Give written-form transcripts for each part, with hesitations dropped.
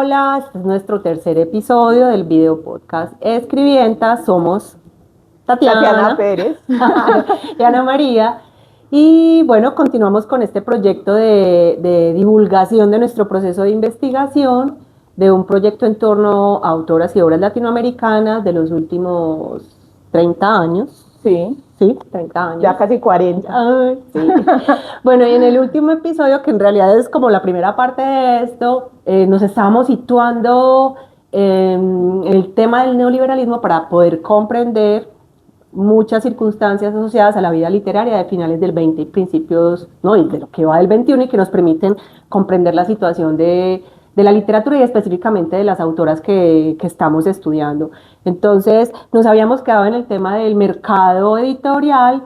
Hola, este es nuestro tercer episodio del video podcast Escribientas. Somos Tatiana Pérez y Ana María. Y bueno, continuamos con este proyecto de divulgación de nuestro proceso de investigación, de un proyecto en torno a autoras y obras latinoamericanas de los últimos 30 años. Sí, Sí, 30 años. ya casi 40. Ay, sí. Bueno, y en el último episodio, que en realidad es como la primera parte de esto, nos estábamos situando en el tema del neoliberalismo para poder comprender muchas circunstancias asociadas a la vida literaria de finales del 20 y principios, no, y de lo que va del 21 y que nos permiten comprender la situación de la literatura y específicamente de las autoras que estamos estudiando. Entonces, nos habíamos quedado en el tema del mercado editorial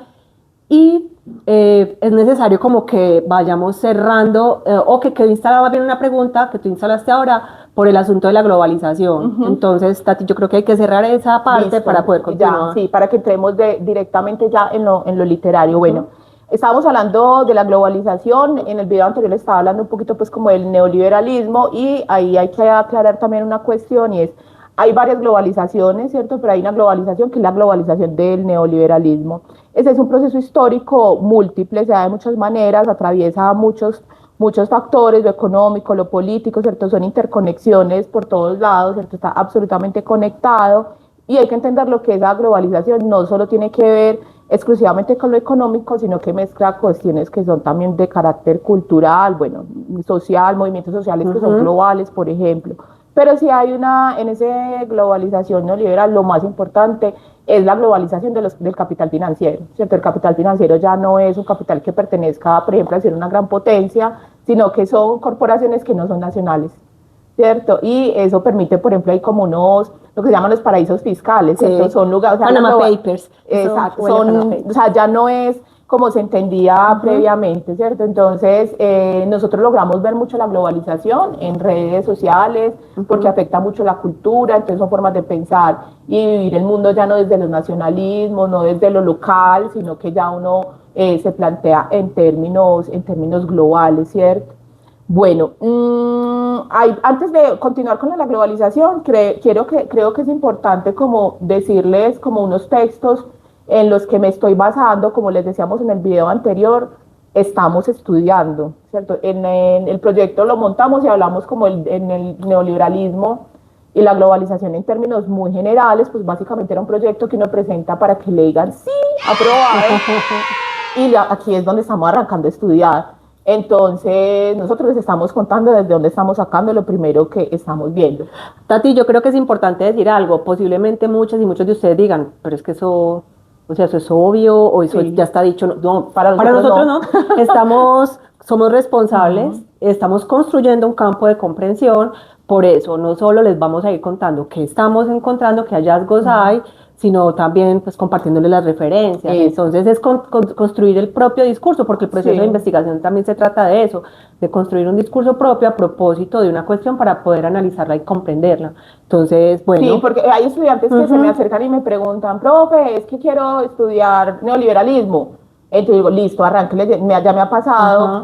y es necesario como que vayamos cerrando o que quedó instalada más bien una pregunta que tú instalaste ahora por el asunto de la globalización. Entonces, Tati, yo creo que hay que cerrar esa parte. Listo. Para poder continuar. Ya, sí, para que entremos directamente ya en lo literario. Bueno, estábamos hablando de la globalización, en el video anterior les estaba hablando un poquito pues como del neoliberalismo y ahí hay que aclarar también una cuestión y es, hay varias globalizaciones, ¿cierto? Pero hay una globalización que es la globalización del neoliberalismo. Ese es un proceso histórico múltiple, se da de muchas maneras, atraviesa muchos factores, lo económico, lo político, ¿cierto? Son interconexiones por todos lados, ¿cierto? Está absolutamente conectado y hay que entender lo que es la globalización, no solo tiene que ver exclusivamente con lo económico, sino que mezcla cuestiones que son también de carácter cultural, bueno, social, movimientos sociales que son globales, por ejemplo. Pero sí hay en esa globalización neoliberal, lo más importante es la globalización del capital financiero, ¿cierto? El capital financiero ya no es un capital que pertenezca, por ejemplo, a ser una gran potencia, sino que son corporaciones que no son nacionales, ¿cierto? Y eso permite, por ejemplo, hay como lo que se llaman los paraísos fiscales, ¿cierto? Sí. Son lugares... Panama Papers. Exacto, o sea, ya no es como se entendía previamente, ¿cierto? Entonces, nosotros logramos ver mucho la globalización en redes sociales, porque afecta mucho la cultura, entonces son formas de pensar y vivir el mundo ya no desde los nacionalismos, no desde lo local, sino que ya uno se plantea en términos globales, ¿cierto? Bueno, antes de continuar con la globalización, creo que es importante como decirles como unos textos en los que me estoy basando, como les decíamos en el video anterior, estamos estudiando, ¿cierto? En el proyecto lo montamos y hablamos como en el neoliberalismo y la globalización en términos muy generales, pues básicamente era un proyecto que uno presenta para que le digan, sí, aprobado, y aquí es donde estamos arrancando a estudiar. Entonces, nosotros les estamos contando desde dónde estamos sacando lo primero que estamos viendo. Tati, yo creo que es importante decir algo, posiblemente muchas y muchos de ustedes digan, pero es que eso... O sea, eso es obvio, o eso ya está dicho. No, para nosotros no. Somos responsables, estamos construyendo un campo de comprensión, por eso no solo les vamos a ir contando qué estamos encontrando, qué hallazgos hay, sino también pues compartiéndoles las referencias. Entonces es construir el propio discurso, porque el proceso de investigación también se trata de eso, de construir un discurso propio a propósito de una cuestión para poder analizarla y comprenderla. Entonces, bueno. Sí, porque hay estudiantes que se me acercan y me preguntan, profe, es que quiero estudiar neoliberalismo. Entonces digo, listo, arranque, ya me ha pasado,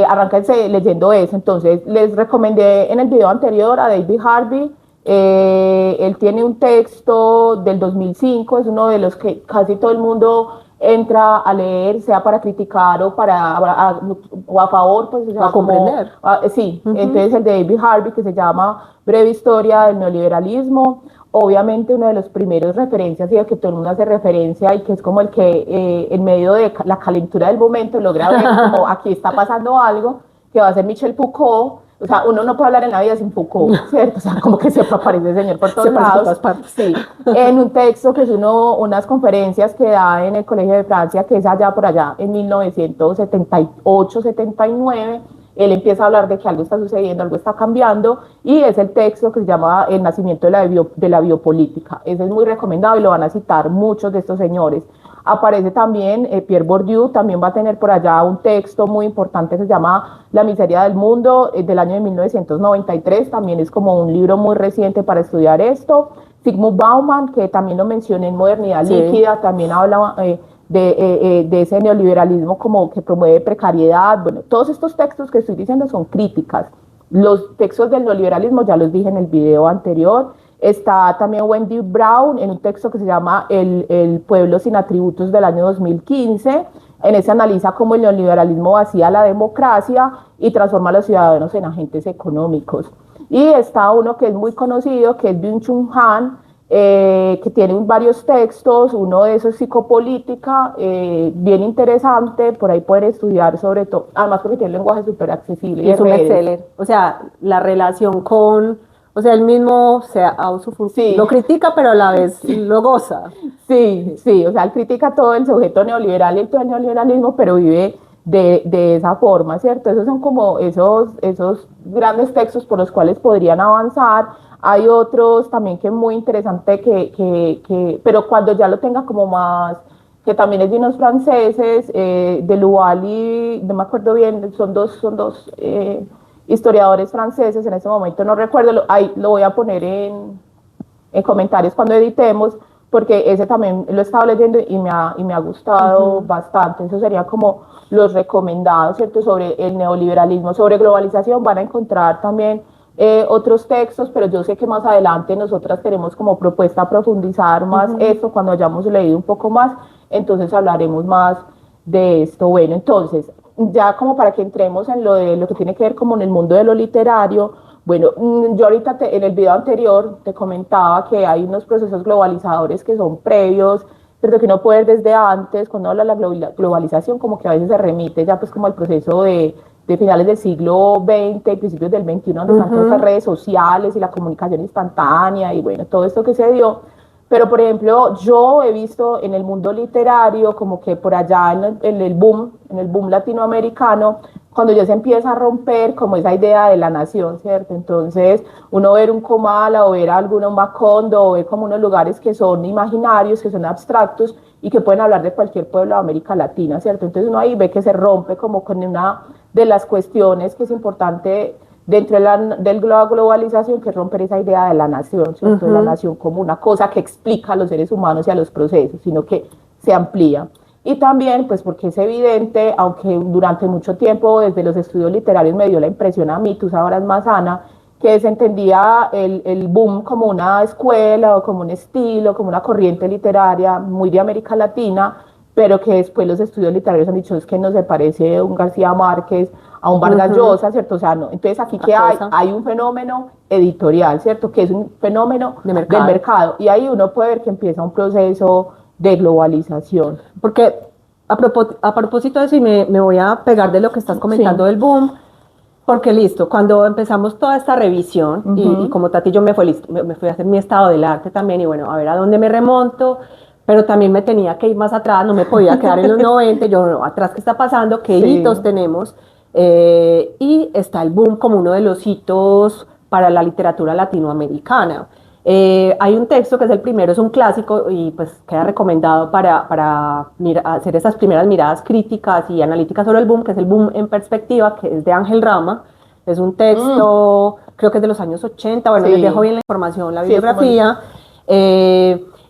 arránquense leyendo eso. Entonces les recomendé en el video anterior a David Harvey. Él tiene un texto del 2005, es uno de los que casi todo el mundo entra a leer, sea para criticar o a favor, pues, o sea, a comprender. Sí, entonces el de David Harvey, que se llama Breve Historia del Neoliberalismo, obviamente uno de los primeros referencias y al que todo el mundo hace referencia y que es como el que en medio de la calentura del momento logra ver como aquí está pasando algo, que va a ser Michel Foucault. O sea, uno no puede hablar en la vida sin Foucault, ¿cierto? O sea, como que siempre aparece el señor por todos lados. Sí. En un texto que es unas conferencias que da en el Colegio de Francia, que es allá por allá, en 1978-79, él empieza a hablar de que algo está sucediendo, algo está cambiando, y es el texto que se llama El nacimiento de la biopolítica. Ese es muy recomendado y lo van a citar muchos de estos señores. Aparece también Pierre Bourdieu, también va a tener por allá un texto muy importante que se llama La miseria del mundo, del año de 1993, también es como un libro muy reciente para estudiar esto. Zygmunt Bauman, que también lo mencioné en Modernidad Líquida, también habla de ese neoliberalismo como que promueve precariedad. Bueno, todos estos textos que estoy diciendo son críticas los textos del neoliberalismo ya los dije en el video anterior. Está también Wendy Brown en un texto que se llama El pueblo sin atributos del año 2015. En ese analiza cómo el neoliberalismo vacía la democracia y transforma a los ciudadanos en agentes económicos. Y está uno que es muy conocido, que es Byung-Chul Han, que tiene varios textos, uno de esos es psicopolítica, bien interesante, por ahí poder estudiar sobre todo, además porque tiene un lenguaje súper accesible. Y es un bestseller, o sea, la relación con, o sea, él mismo sí. lo critica, pero a la vez lo goza. Sí, sí, o sea, él critica todo el sujeto neoliberal y todo el neoliberalismo, pero vive de esa forma, ¿cierto? Esos son como esos grandes textos por los cuales podrían avanzar. Hay otros también que es muy interesante, pero cuando ya lo tenga como más, que también es de unos franceses, de Lual y, no me acuerdo bien, son dos historiadores franceses, en este momento no recuerdo, ahí lo voy a poner en comentarios cuando editemos, porque ese también lo he estado leyendo y me ha gustado bastante. Eso sería como los recomendados, ¿cierto? Sobre el neoliberalismo, sobre globalización van a encontrar también otros textos, pero yo sé que más adelante nosotras tenemos como propuesta profundizar más esto cuando hayamos leído un poco más, entonces hablaremos más de esto. Bueno, entonces, ya como para que entremos en lo que tiene que ver como en el mundo de lo literario. Bueno, yo ahorita en el video anterior te comentaba que hay unos procesos globalizadores que son previos, pero que uno puede ver desde antes, cuando habla de la globalización, como que a veces se remite ya pues como al proceso de finales del siglo XX y principios del XXI, donde están todas estas redes sociales y la comunicación instantánea y bueno, todo esto que se dio. Pero, por ejemplo, yo he visto en el mundo literario como que por allá en el boom latinoamericano, cuando ya se empieza a romper como esa idea de la nación, ¿cierto? Entonces, uno ver un Comala o ver alguno Macondo o ver como unos lugares que son imaginarios, que son abstractos y que pueden hablar de cualquier pueblo de América Latina, ¿cierto? Entonces uno ahí ve que se rompe como con una de las cuestiones que es importante dentro de la globalización, que es romper esa idea de la nación, ¿cierto? De la nación como una cosa que explica a los seres humanos y a los procesos, sino que se amplía. Y también, pues porque es evidente, aunque durante mucho tiempo desde los estudios literarios me dio la impresión a mí, tú sabrás más, Ana, que se entendía el boom como una escuela o como un estilo, como una corriente literaria muy de América Latina, pero que después los estudios literarios han dicho es que no se parece a un García Márquez, a un Vargas Llosa, ¿cierto? O sea, no. Entonces aquí que hay un fenómeno editorial, ¿cierto? Que es un fenómeno del mercado. Y ahí uno puede ver que empieza un proceso de globalización. Porque a propósito de eso, y me voy a pegar de lo que estás comentando del boom, porque listo, cuando empezamos toda esta revisión, y como Tati yo me fui a hacer mi estado del arte también, y bueno, a ver a dónde me remonto, pero también me tenía que ir más atrás, no me podía quedar en los 90, yo no, atrás, ¿qué está pasando? ¿Qué hitos tenemos? Y está el boom como uno de los hitos para la literatura latinoamericana. Hay un texto que es el primero, es un clásico y pues queda recomendado para hacer esas primeras miradas críticas y analíticas sobre el boom, que es el boom en perspectiva, que es de Ángel Rama. Es un texto, creo que es de los años 80, bueno, les dejo bien la información, la bibliografía.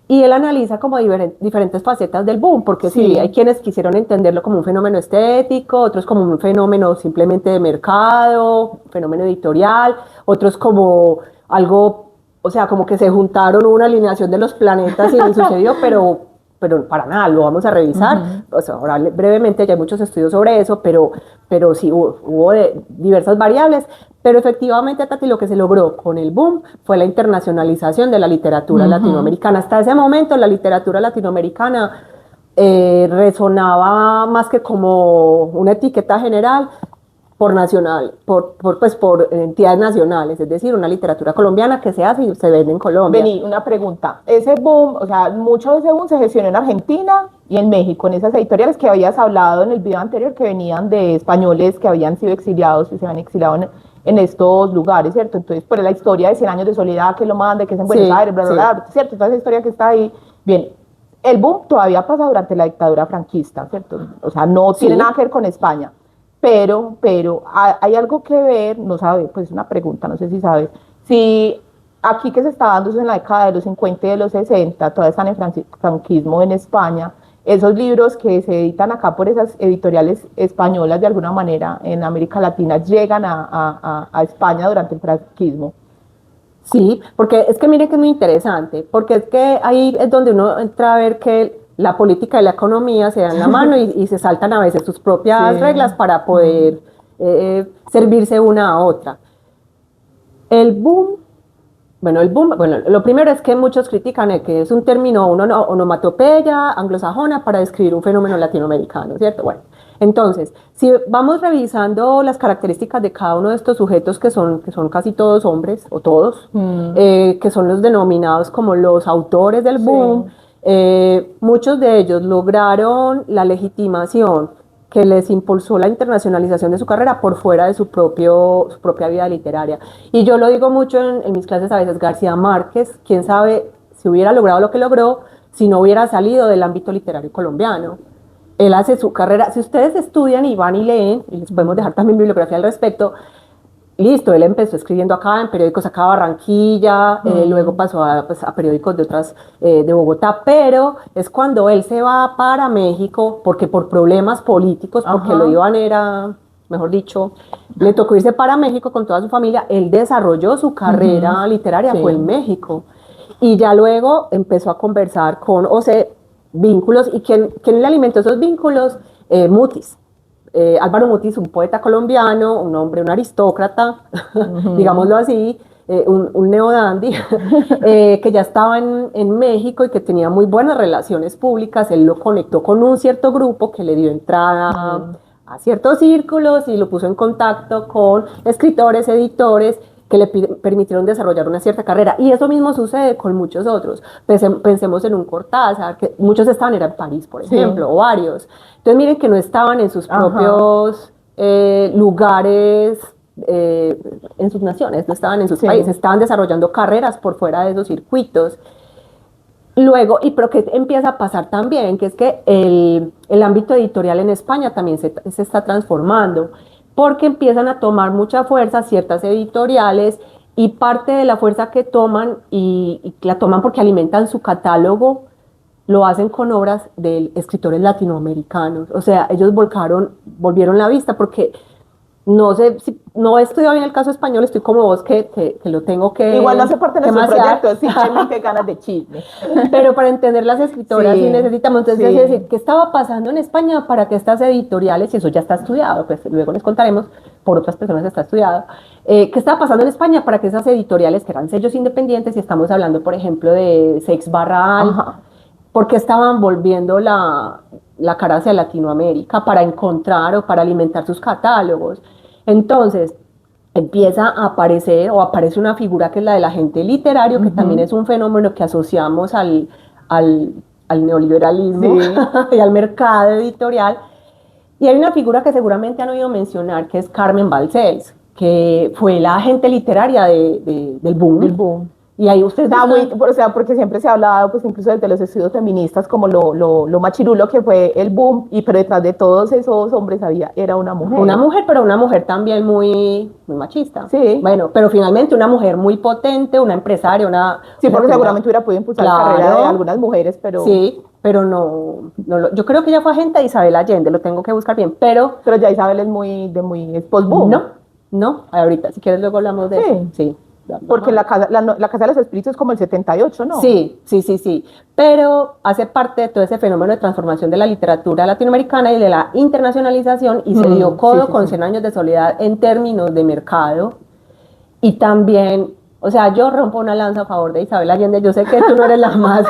Y él analiza como diferentes facetas del boom, porque sí, hay quienes quisieron entenderlo como un fenómeno estético, otros como un fenómeno simplemente de mercado, fenómeno editorial, otros como algo, o sea, como que se juntaron una alineación de los planetas y no sucedió, pero para nada, lo vamos a revisar. O sea, ahora brevemente ya hay muchos estudios sobre eso, pero sí hubo diversas variables. Pero efectivamente, Tati, lo que se logró con el boom fue la internacionalización de la literatura latinoamericana. Hasta ese momento la literatura latinoamericana resonaba más que como una etiqueta general por entidades nacionales, es decir, una literatura colombiana que se hace y se vende en Colombia. Vení, una pregunta. Ese boom, o sea, mucho de ese boom se gestionó en Argentina y en México, en esas editoriales que habías hablado en el video anterior, que venían de españoles que habían sido exiliados y se habían exiliado en estos lugares, ¿cierto? Entonces, por la historia de 100 años de soledad, que lo manda, que es en Buenos Aires, bla, bla, bla, ¿cierto? Toda esa historia que está ahí. Bien, el boom todavía pasa durante la dictadura franquista, ¿cierto? O sea, no tiene nada que ver con España. Pero hay algo que ver, no sabe, pues una pregunta, no sé si sabes, si aquí que se está dando eso en la década de los 50 y de los 60, todavía están en franquismo en España, esos libros que se editan acá por esas editoriales españolas de alguna manera en América Latina llegan a España durante el franquismo. Sí, porque es que miren que es muy interesante, porque es que ahí es donde uno entra a ver que la política y la economía se dan la mano y se saltan a veces sus propias Sí. reglas para poder servirse una a otra. El boom, bueno, lo primero es que muchos critican que es un término, una onomatopeya anglosajona para describir un fenómeno latinoamericano, ¿cierto? Bueno, entonces, si vamos revisando las características de cada uno de estos sujetos que son casi todos hombres, o todos, que son los denominados como los autores del boom, muchos de ellos lograron la legitimación que les impulsó la internacionalización de su carrera por fuera de su propia vida literaria. Y yo lo digo mucho en mis clases a veces, García Márquez, quién sabe si hubiera logrado lo que logró si no hubiera salido del ámbito literario colombiano. Él hace su carrera, si ustedes estudian y van y leen, y les podemos dejar también bibliografía al respecto, listo, él empezó escribiendo acá en periódicos acá Barranquilla, luego pasó a periódicos de otras, de Bogotá, pero es cuando él se va para México, porque por problemas políticos, porque lo iban era, mejor dicho, le tocó irse para México con toda su familia, él desarrolló su carrera literaria, fue en México, y ya luego empezó a conversar con, o sea, vínculos, y ¿quién le alimentó esos vínculos? Mutis. Álvaro Mutis, un poeta colombiano, un hombre, un aristócrata, digámoslo así, un neodandy, que ya estaba en México y que tenía muy buenas relaciones públicas. Él lo conectó con un cierto grupo que le dio entrada a ciertos círculos y lo puso en contacto con escritores, editores, que le permitieron desarrollar una cierta carrera. Y eso mismo sucede con muchos otros. Pensemos en un Cortázar, que muchos estaban en París, por ejemplo, o varios. Entonces miren que no estaban en sus propios lugares, en sus naciones, no estaban en sus países, estaban desarrollando carreras por fuera de esos circuitos. Luego, pero que empieza a pasar también, que es que el ámbito editorial en España también se está transformando, porque empiezan a tomar mucha fuerza ciertas editoriales y parte de la fuerza que toman, y la toman porque alimentan su catálogo, lo hacen con obras de escritores latinoamericanos. O sea, ellos volvieron la vista porque no sé, si, no he estudiado bien el caso español, estoy como vos que lo tengo que... Igual no hace parte de nuestro proyecto, simplemente ganas de chisme. Pero para entender las escritoras sí necesitamos, entonces es decir, ¿qué estaba pasando en España para que estas editoriales, y eso ya está estudiado, pues luego les contaremos, por otras personas está estudiado, qué estaba pasando en España para que esas editoriales, que eran sellos independientes, y estamos hablando, por ejemplo, de Seix Barral, ¿por qué estaban volviendo la cara hacia Latinoamérica para encontrar o para alimentar sus catálogos? Entonces, empieza a aparecer o aparece una figura que es la del agente literario, que también es un fenómeno que asociamos al neoliberalismo y al mercado editorial. Y hay una figura que seguramente han oído mencionar, que es Carmen Balcells, que fue la agente literaria del boom. Del boom. Y ahí usted o sea, porque siempre se ha hablado, pues incluso desde los estudios feministas, como lo machirulo que fue el boom, pero detrás de todos esos hombres era una mujer. Una mujer, pero una mujer también muy machista. Sí. Bueno, pero finalmente una mujer muy potente, una empresaria, Sí, porque seguramente hubiera podido impulsar la carrera de algunas mujeres, pero... Sí, pero no yo creo que ella fue agente de Isabel Allende, lo tengo que buscar bien, pero... Pero ya Isabel es post-boom. No, ahorita, si quieres luego hablamos de eso. Sí. Porque la casa de los Espíritus es como el 78, ¿no? Sí. Pero hace parte de todo ese fenómeno de transformación de la literatura latinoamericana y de la internacionalización, y se dio codo con 100 años de soledad en términos de mercado. Y también, o sea, yo rompo una lanza a favor de Isabel Allende. Yo sé que tú no eres la más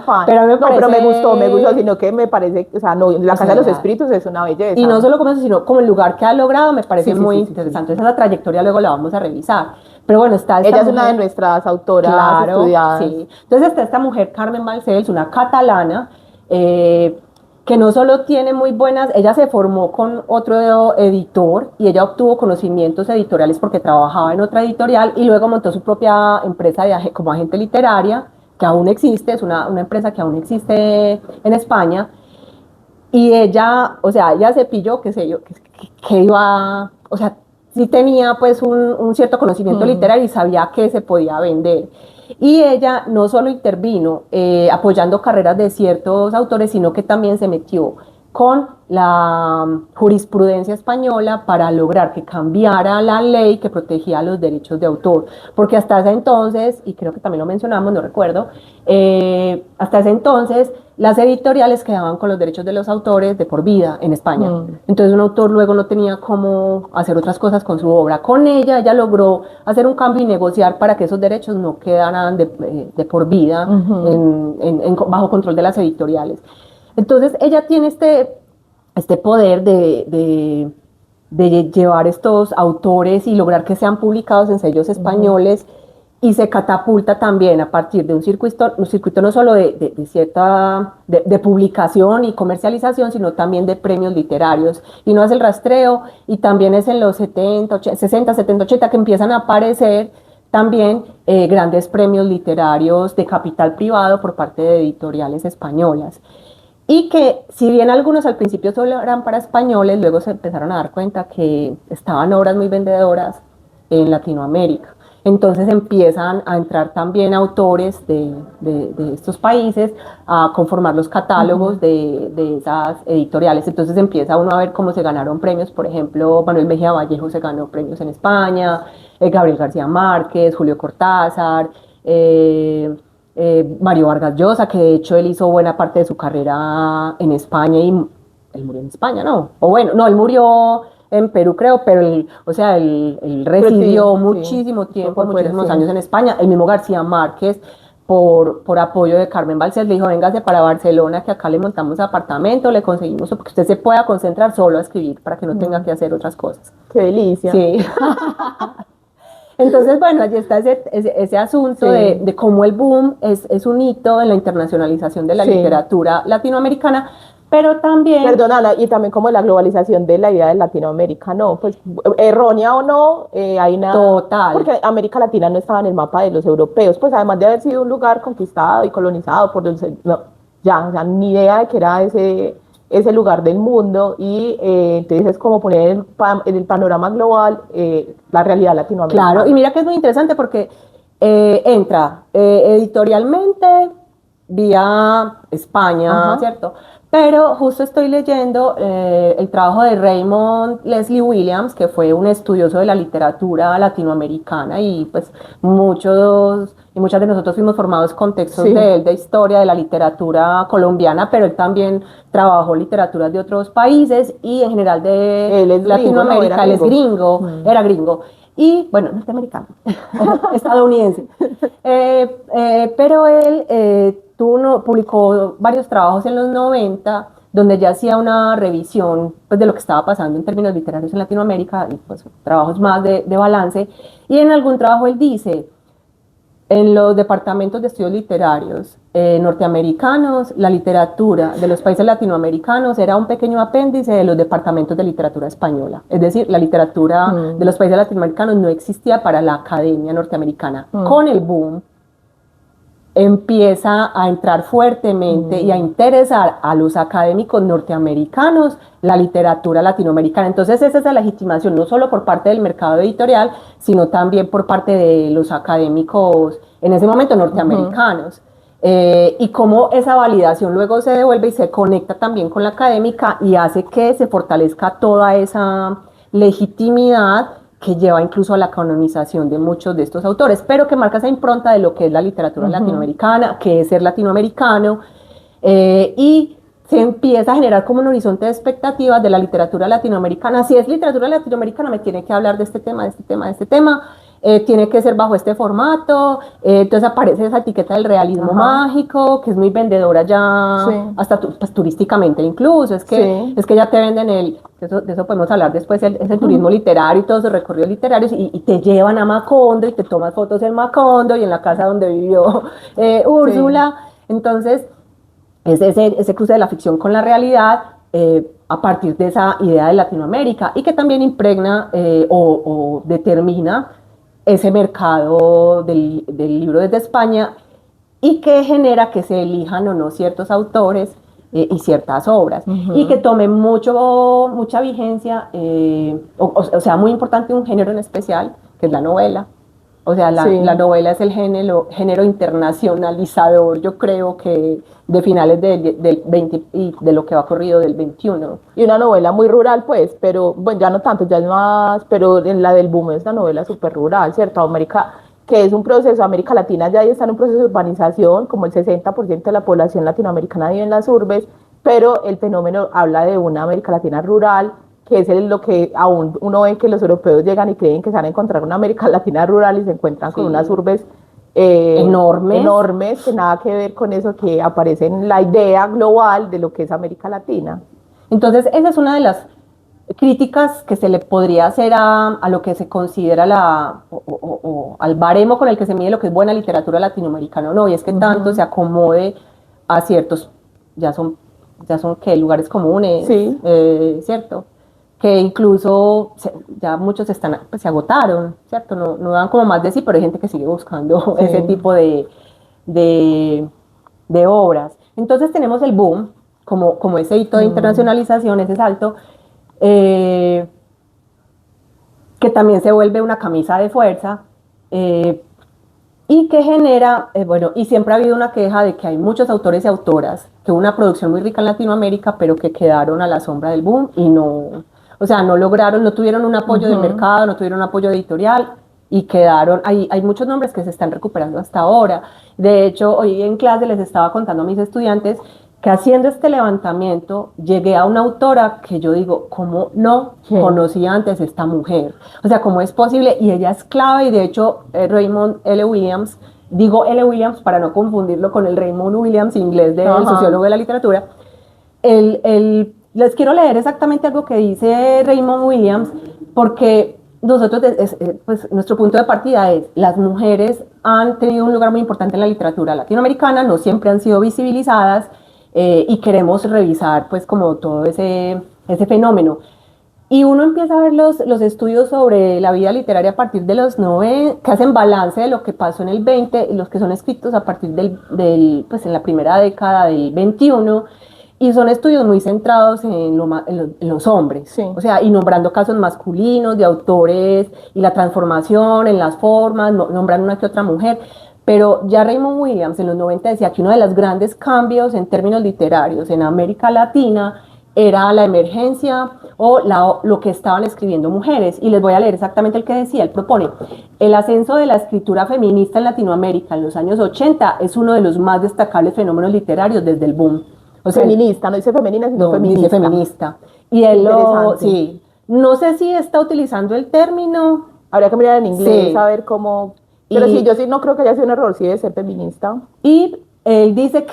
fan. Pero me gustó, sino que me parece, o sea, no, la Casa de los Espíritus es una belleza. Y no solo como eso, sino como el lugar que ha logrado, me parece muy interesante. Esa trayectoria luego la vamos a revisar. Pero bueno, ella es una de nuestras autoras estudiadas. Sí. Entonces está esta mujer, Carmen Balcells, una catalana, que no solo tiene muy buenas, ella se formó con otro editor y ella obtuvo conocimientos editoriales porque trabajaba en otra editorial y luego montó su propia empresa como agente literaria, que aún existe, es una empresa que aún existe en España. Y ella, o sea, ella se pilló, qué sé yo, que iba, o sea, sí tenía pues un cierto conocimiento literario y sabía que se podía vender. Y ella no solo intervino apoyando carreras de ciertos autores, sino que también se metió con la jurisprudencia española para lograr que cambiara la ley que protegía los derechos de autor, porque hasta ese entonces, y creo que también lo mencionamos, no recuerdo, hasta ese entonces las editoriales quedaban con los derechos de los autores de por vida en España. Entonces un autor luego no tenía cómo hacer otras cosas con su obra. Con ella logró hacer un cambio y negociar para que esos derechos no quedaran de por vida bajo control de las editoriales. Entonces ella tiene este poder de llevar estos autores y lograr que sean publicados en sellos españoles, y se catapulta también a partir de un circuito no solo de publicación y comercialización, sino también de premios literarios. Y no hace el rastreo, y también es en los 60, 70, 80 que empiezan a aparecer también grandes premios literarios de capital privado por parte de editoriales españolas. Y que si bien algunos al principio solo eran para españoles, luego se empezaron a dar cuenta que estaban obras muy vendedoras en Latinoamérica. Entonces empiezan a entrar también autores de estos países a conformar los catálogos de esas editoriales. Entonces empieza uno a ver cómo se ganaron premios. Por ejemplo, Manuel Mejía Vallejo se ganó premios en España, Gabriel García Márquez, Julio Cortázar, Mario Vargas Llosa, que de hecho él hizo buena parte de su carrera en España, y él murió en España, ¿no? O bueno, no, él murió en Perú, creo, pero él residió muchísimo tiempo, muchísimos años en España. El mismo García Márquez, por apoyo de Carmen Balcells, le dijo: véngase para Barcelona, que acá le montamos apartamento, le conseguimos porque usted se pueda concentrar solo a escribir, para que no tenga que hacer otras cosas. ¡Qué delicia! Sí. Entonces, bueno, allí está ese asunto de cómo el boom es un hito en la internacionalización de la literatura latinoamericana, pero también... Perdona, y también como la globalización de la idea de Latinoamérica, ¿no? Pues, errónea o no, hay nada... Total. Porque América Latina no estaba en el mapa de los europeos, pues además de haber sido un lugar conquistado y colonizado por los... No, ya ni idea de que era ese lugar del mundo, y entonces es como poner en el panorama global la realidad latinoamericana. Claro, y mira que es muy interesante porque entra editorialmente vía España, ¿cierto? Pero justo estoy leyendo el trabajo de Raymond Leslie Williams, que fue un estudioso de la literatura latinoamericana, y pues muchas de nosotros fuimos formados con textos de él, de historia de la literatura colombiana, pero él también trabajó literaturas de otros países y en general de Latinoamérica. Él es gringo, era gringo. Y bueno, norteamericano, estadounidense. Pero él publicó varios trabajos en los 90, donde ya hacía una revisión, pues, de lo que estaba pasando en términos literarios en Latinoamérica, y pues trabajos más de balance. Y en algún trabajo él dice: en los departamentos de estudios literarios norteamericanos, la literatura de los países latinoamericanos era un pequeño apéndice de los departamentos de literatura española. Es decir, la literatura de los países latinoamericanos no existía para la academia norteamericana. Con el boom empieza a entrar fuertemente y a interesar a los académicos norteamericanos la literatura latinoamericana. Entonces esa es la legitimación, no solo por parte del mercado editorial, sino también por parte de los académicos en ese momento norteamericanos. Y cómo esa validación luego se devuelve y se conecta también con la académica y hace que se fortalezca toda esa legitimidad que lleva incluso a la canonización de muchos de estos autores, pero que marca esa impronta de lo que es la literatura latinoamericana, que es ser latinoamericano, y se empieza a generar como un horizonte de expectativas de la literatura latinoamericana. Si es literatura latinoamericana, me tiene que hablar de este tema, de este tema, de este tema, tiene que ser bajo este formato. Entonces aparece esa etiqueta del realismo mágico, que es muy vendedora ya, hasta pues, turísticamente incluso. Es que ya te venden de eso podemos hablar después, ese turismo literario y todos esos recorridos literarios, y te llevan a Macondo y te tomas fotos en Macondo y en la casa donde vivió Úrsula. Entonces, es ese cruce de la ficción con la realidad, a partir de esa idea de Latinoamérica, y que también impregna o determina ese mercado del libro desde España, y que genera que se elijan o no ciertos autores y ciertas obras, y que tome mucha vigencia, o sea, muy importante un género en especial, que es la novela, O sea, Sí. la novela es el género internacionalizador, yo creo que de finales del 20 y de lo que va corrido del 21. Y una novela muy rural, pues, pero bueno, ya no tanto, ya es más, pero en la del boom es una novela súper rural, ¿cierto? América, que es un proceso, América Latina ya está en un proceso de urbanización, como el 60% de la población latinoamericana vive en las urbes, pero el fenómeno habla de una América Latina rural, que es lo que aún uno ve que los europeos llegan y creen que se van a encontrar una América Latina rural y se encuentran con Sí. unas urbes Enormes. enormes, que nada que ver con eso que aparece en la idea global de lo que es América Latina. Entonces, esa es una de las críticas que se le podría hacer a lo que se considera o al baremo con el que se mide lo que es buena literatura latinoamericana o no, y es que tanto se acomode a ciertos, ya son ¿qué? Lugares comunes, Sí. ¿cierto? Que incluso ya muchos pues, se agotaron, ¿cierto? No dan como más de sí, pero hay gente que sigue buscando Sí. ese tipo de, de obras. Entonces tenemos el boom, como ese hito de internacionalización, ese salto, que también se vuelve una camisa de fuerza, y que genera, bueno, y siempre ha habido una queja de que hay muchos autores y autoras, que hubo una producción muy rica en Latinoamérica, pero que quedaron a la sombra del boom y no, o sea, no lograron, no tuvieron un apoyo del mercado, no tuvieron un apoyo editorial y quedaron, hay muchos nombres que se están recuperando hasta ahora. De hecho, hoy en clase les estaba contando a mis estudiantes que haciendo este levantamiento llegué a una autora que yo digo, ¿cómo no conocía antes esta mujer? O sea, ¿cómo es posible? Y ella es clave, y de hecho Raymond L. Williams, digo L. Williams para no confundirlo con el Raymond Williams inglés del sociólogo de la literatura, les quiero leer exactamente algo que dice Raymond Williams, porque nosotros, pues, nuestro punto de partida es, las mujeres han tenido un lugar muy importante en la literatura latinoamericana, no siempre han sido visibilizadas, y queremos revisar pues como todo ese fenómeno. Y uno empieza a ver los estudios sobre la vida literaria a partir de los 90, que hacen balance de lo que pasó en el 20, y los que son escritos a partir pues en la primera década del 21, y son estudios muy centrados en los hombres, Sí. o sea, y nombrando casos masculinos de autores, y la transformación en las formas, nombran una que otra mujer. Pero ya Raymond Williams en los 90 decía que uno de los grandes cambios en términos literarios en América Latina era la emergencia o lo que estaban escribiendo mujeres. Y les voy a leer exactamente el que decía. Él propone: el ascenso de la escritura feminista en Latinoamérica en los años 80 es uno de los más destacables fenómenos literarios desde el boom. O sea, feminista, no dice femenina, sino no, feminista. Dice feminista. Y él sí, no sé si está utilizando el término. Habría que mirar en inglés, Sí. a ver cómo... Pero sí, yo sí no creo que haya sido un error, sí debe ser feminista. Y él dice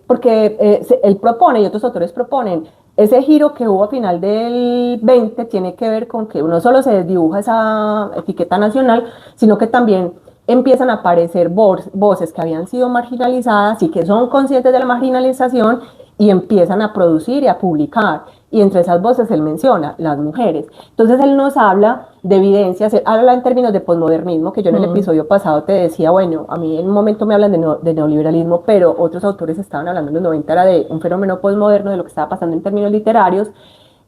porque él propone, y otros autores proponen, ese giro que hubo a final del 20 tiene que ver con que no solo se desdibuja esa etiqueta nacional, sino que también empiezan a aparecer voces que habían sido marginalizadas y que son conscientes de la marginalización y empiezan a producir y a publicar. Y entre esas voces él menciona las mujeres. Entonces él nos habla de evidencias, él habla en términos de posmodernismo, que yo en el episodio pasado te decía, bueno, a mí en un momento me hablan de neoliberalismo, pero otros autores estaban hablando en los 90, era de un fenómeno posmoderno, de lo que estaba pasando en términos literarios.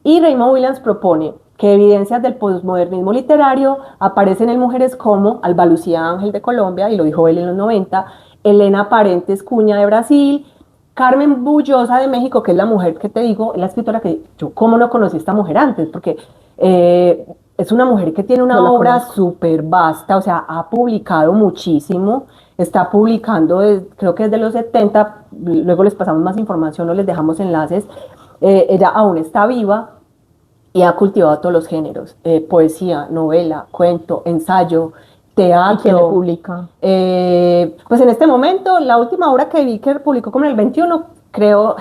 Y Raymond Williams propone que evidencias del posmodernismo literario aparecen en mujeres como Alba Lucía Ángel de Colombia, y lo dijo él en los 90, Elena Parentes Cuña de Brasil, Carmen Bullosa de México, que es la mujer que te digo, la escritora que yo, ¿cómo no conocí a esta mujer antes? Porque es una mujer que tiene una obra súper vasta, o sea, ha publicado muchísimo, está publicando, creo que desde los 70, luego les pasamos más información o les dejamos enlaces. Ella aún está viva y ha cultivado todos los géneros, poesía, novela, cuento, ensayo, teatro. ¿Y quién le publica? Pues en este momento, la última obra que vi que publicó como en el 21, creo,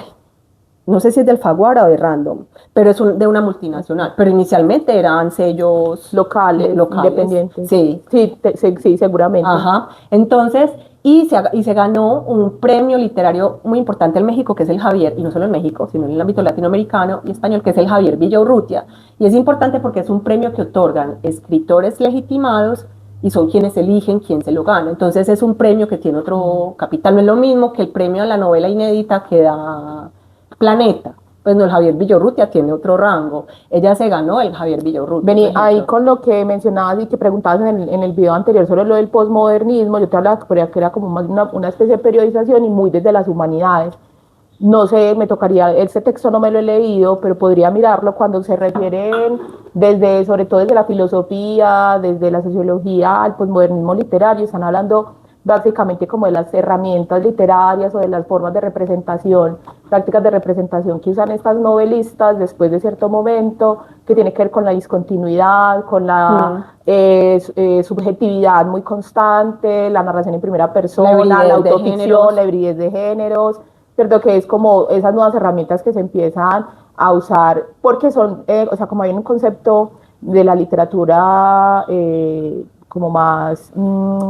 no sé si es del Faguara o de Random, pero es de una multinacional. Pero inicialmente eran sellos locales, independientes. Sí. Sí, seguramente. Ajá. Entonces, y se ganó un premio literario muy importante en México, que es el Javier, y no solo en México, sino en el ámbito latinoamericano y español, que es el Javier Villaurrutia. Y es importante porque es un premio que otorgan escritores legitimados y son quienes eligen quién se lo gana. Entonces es un premio que tiene otro capital. No es lo mismo que el premio a la novela inédita que da Planeta. pues no, el Javier Villorrutia tiene otro rango. Ella se ganó el Javier Villorrutia. Vení, ahí con lo que mencionabas y que preguntabas en el video anterior sobre lo del posmodernismo, yo te hablaba que era como más una especie de periodización y muy desde las humanidades. No sé, me tocaría, ese texto no me lo he leído, pero podría mirarlo cuando se refieren desde, sobre todo desde la filosofía, desde la sociología al posmodernismo literario, están hablando básicamente como de las herramientas literarias o de las formas de representación, prácticas de representación que usan estas novelistas después de cierto momento, que tiene que ver con la discontinuidad, con la subjetividad muy constante, la narración en primera persona, la autoficción, la hibridez de géneros, ¿cierto? Que es como esas nuevas herramientas que se empiezan a usar, porque son, o sea, como hay un concepto de la literatura como más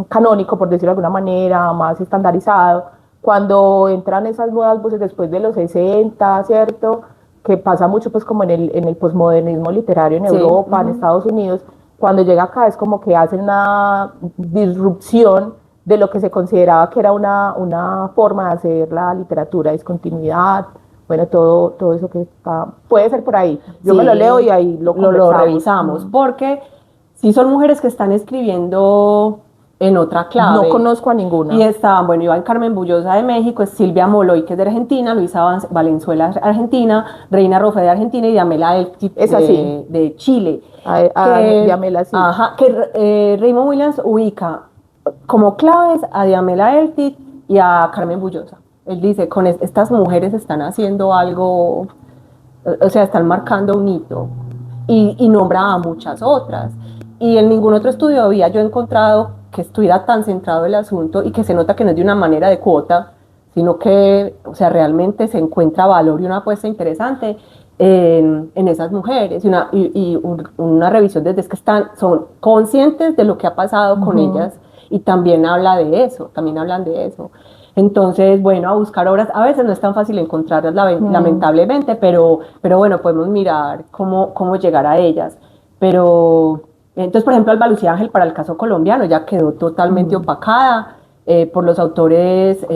canónico, por decirlo de alguna manera, más estandarizado, cuando entran esas nuevas voces después de los 60, ¿cierto? Que pasa mucho pues como en el posmodernismo literario en Europa, en Estados Unidos, cuando llega acá es como que hacen una disrupción de lo que se consideraba que era una forma de hacer la literatura, discontinuidad, bueno, todo eso que está, puede ser por ahí. Yo me lo leo y ahí lo revisamos, porque sí son mujeres que están escribiendo en otra clave. No conozco a ninguna. Y estaban, bueno, Iván Carmen Bullosa de México, es Silvia Moloy, que es de Argentina, Luisa Valenzuela de Argentina, Reina Rofe de Argentina y Diamela de Chile. Diamela, sí. Ajá, que Raymond Williams ubica como claves a Diamela Eltit y a Carmen Bullosa. Él dice, con estas mujeres están haciendo algo, o sea, están marcando un hito, y nombra a muchas otras. Y en ningún otro estudio había yo encontrado que estuviera tan centrado el asunto y que se nota que no es de una manera de cuota, sino que, o sea, realmente se encuentra valor y una apuesta interesante en esas mujeres y una revisión desde que son conscientes de lo que ha pasado con ellas y también hablan de eso. Entonces, bueno, a buscar obras, a veces no es tan fácil encontrarlas lamentablemente, pero bueno, podemos mirar cómo llegar a ellas. Pero, entonces, por ejemplo, Alba Lucía Ángel para el caso colombiano ya quedó totalmente opacada por los autores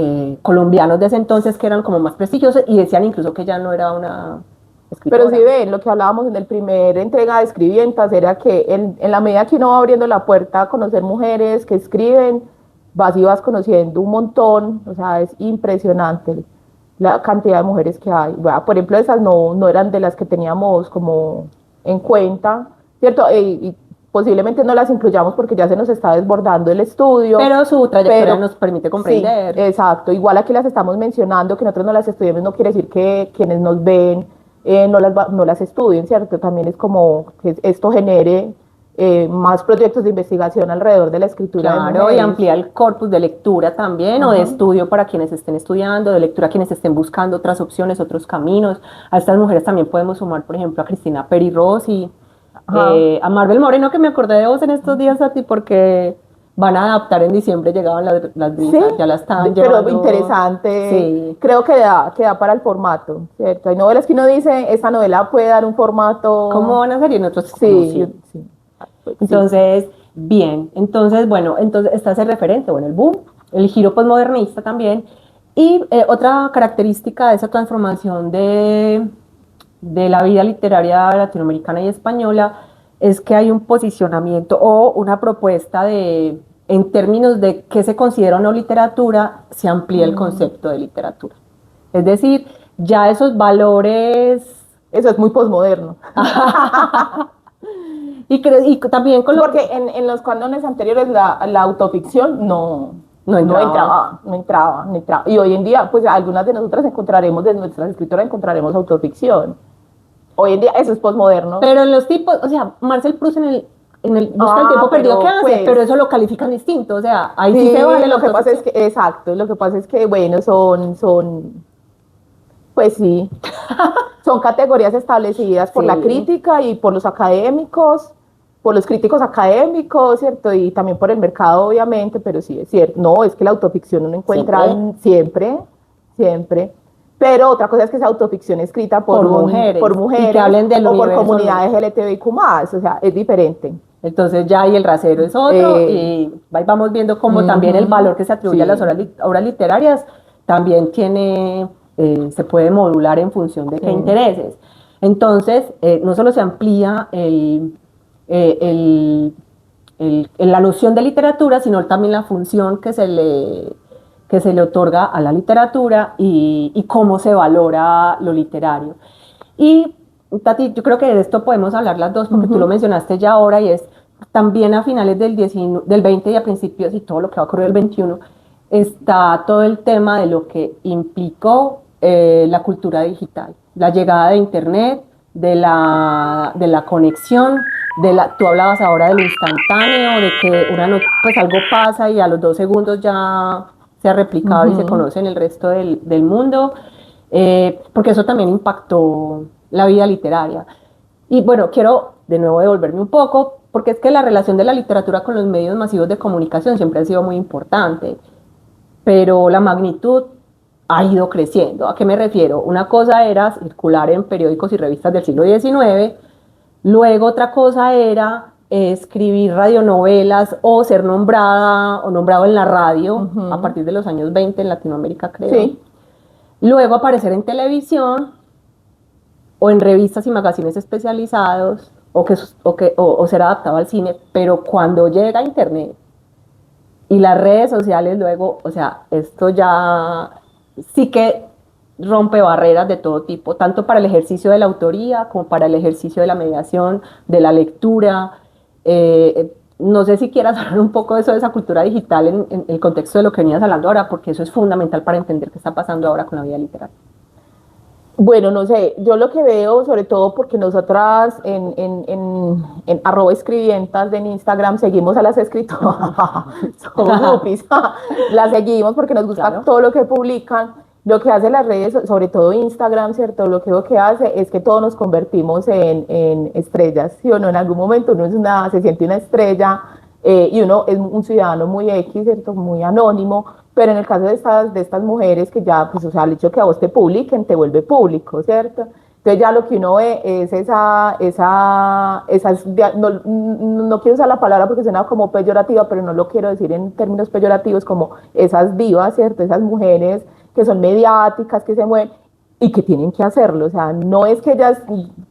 colombianos de ese entonces que eran como más prestigiosos y decían incluso que ella no era una escritora. Pero si ven, lo que hablábamos en el primer entrega de Escribientas era que en la medida que uno va abriendo la puerta a conocer mujeres que escriben, vas conociendo un montón, o sea, es impresionante la cantidad de mujeres que hay. Bueno, por ejemplo, esas no eran de las que teníamos como en cuenta, ¿cierto? Y posiblemente no las incluyamos porque ya se nos está desbordando el estudio. Pero su trayectoria nos permite comprender. Sí, exacto. Igual aquí las estamos mencionando, que nosotros no las estudiemos no quiere decir que quienes nos ven no las estudien, ¿cierto? También es como que esto genere más proyectos de investigación alrededor de la escritura. Claro, y amplía el corpus de lectura también, o de estudio para quienes estén estudiando, de lectura a quienes estén buscando otras opciones, otros caminos. A estas mujeres también podemos sumar, por ejemplo, a Cristina Peri Rossi, a Marvel Moreno, que me acordé de vos en estos días, a ti, porque van a adaptar en diciembre, llegaban las brisas, ¿sí? Ya las están pero llevando. Interesante, sí. Creo que da para el formato, ¿cierto? Hay novelas que uno dice, esta novela puede dar un formato. ¿Cómo van a ser? Y en otros sí. Entonces, bien, entonces está ese referente, bueno, el boom, el giro postmodernista también, y otra característica de esa transformación de la vida literaria latinoamericana y española es que hay un posicionamiento o una propuesta en términos de qué se considera una literatura, se amplía el concepto de literatura. Es decir, ya esos valores... Eso es muy posmoderno. Y también con porque en los cánones anteriores la autoficción no entraba. Y hoy en día, pues algunas de nosotras de nuestras escritoras encontraremos autoficción. Hoy en día eso es posmoderno. Pero en los tipos, o sea, Marcel Proust en el Busca el tiempo perdido que hace, pues, pero eso lo califican distinto, o sea, ahí sí se vale. Lo que pasa es que, exacto, lo que pasa es que, bueno, pues sí, son categorías establecidas por la crítica y por los académicos, por los críticos académicos, ¿cierto? Y también por el mercado, obviamente, pero sí es cierto. No, es que la autoficción uno encuentra siempre. Pero otra cosa es que esa autoficción escrita por mujeres y que hablen del o por comunidades LGTBIQ+, o sea, es diferente. Entonces ya ahí el rasero es otro, y vamos viendo cómo también el valor que se atribuye a las obras literarias también tiene se puede modular en función de qué Sí. intereses. Entonces, no solo se amplía la noción de literatura, sino también la función que se le otorga a la literatura y cómo se valora lo literario. Y Tati, yo creo que de esto podemos hablar las dos, porque tú lo mencionaste ya ahora, y es también a finales del 20 y a principios y todo lo que va a ocurrir el 21, está todo el tema de lo que implicó la cultura digital, la llegada de Internet, de la conexión, tú hablabas ahora de lo instantáneo, de que pues algo pasa y a los 2 segundos ya se ha replicado y se conoce en el resto del mundo, porque eso también impactó la vida literaria. Y bueno, quiero de nuevo devolverme un poco, porque es que la relación de la literatura con los medios masivos de comunicación siempre ha sido muy importante, pero la magnitud ha ido creciendo. ¿A qué me refiero? Una cosa era circular en periódicos y revistas del siglo XIX, luego otra cosa era escribir radionovelas o ser nombrada o nombrado en la radio a partir de los años 20 en Latinoamérica, creo. Sí. Luego aparecer en televisión o en revistas y magazines especializados o ser adaptado al cine, pero cuando llega Internet y las redes sociales luego, o sea, esto ya sí que rompe barreras de todo tipo, tanto para el ejercicio de la autoría como para el ejercicio de la mediación, de la lectura. No sé si quieras hablar un poco de eso, de esa cultura digital en el contexto de lo que venías hablando ahora, porque eso es fundamental para entender qué está pasando ahora con la vida literaria. Bueno, no sé, yo lo que veo, sobre todo porque nosotras en @escribientas en Instagram seguimos a las escritoras, somos groupies, las seguimos porque nos gusta todo lo que publican. Lo que hace las redes, sobre todo Instagram, ¿cierto? Lo que hace es que todos nos convertimos en estrellas, ¿sí o no? En algún momento uno se siente una estrella y uno es un ciudadano muy X, ¿cierto? Muy anónimo, pero en el caso de estas mujeres que ya, pues, o sea, el hecho de que a vos te publiquen te vuelve público, ¿cierto? Entonces ya lo que uno ve es no quiero usar la palabra porque suena como peyorativa, pero no lo quiero decir en términos peyorativos, como esas divas, ¿cierto? Esas mujeres que son mediáticas, que se mueven y que tienen que hacerlo. O sea, no es que ellas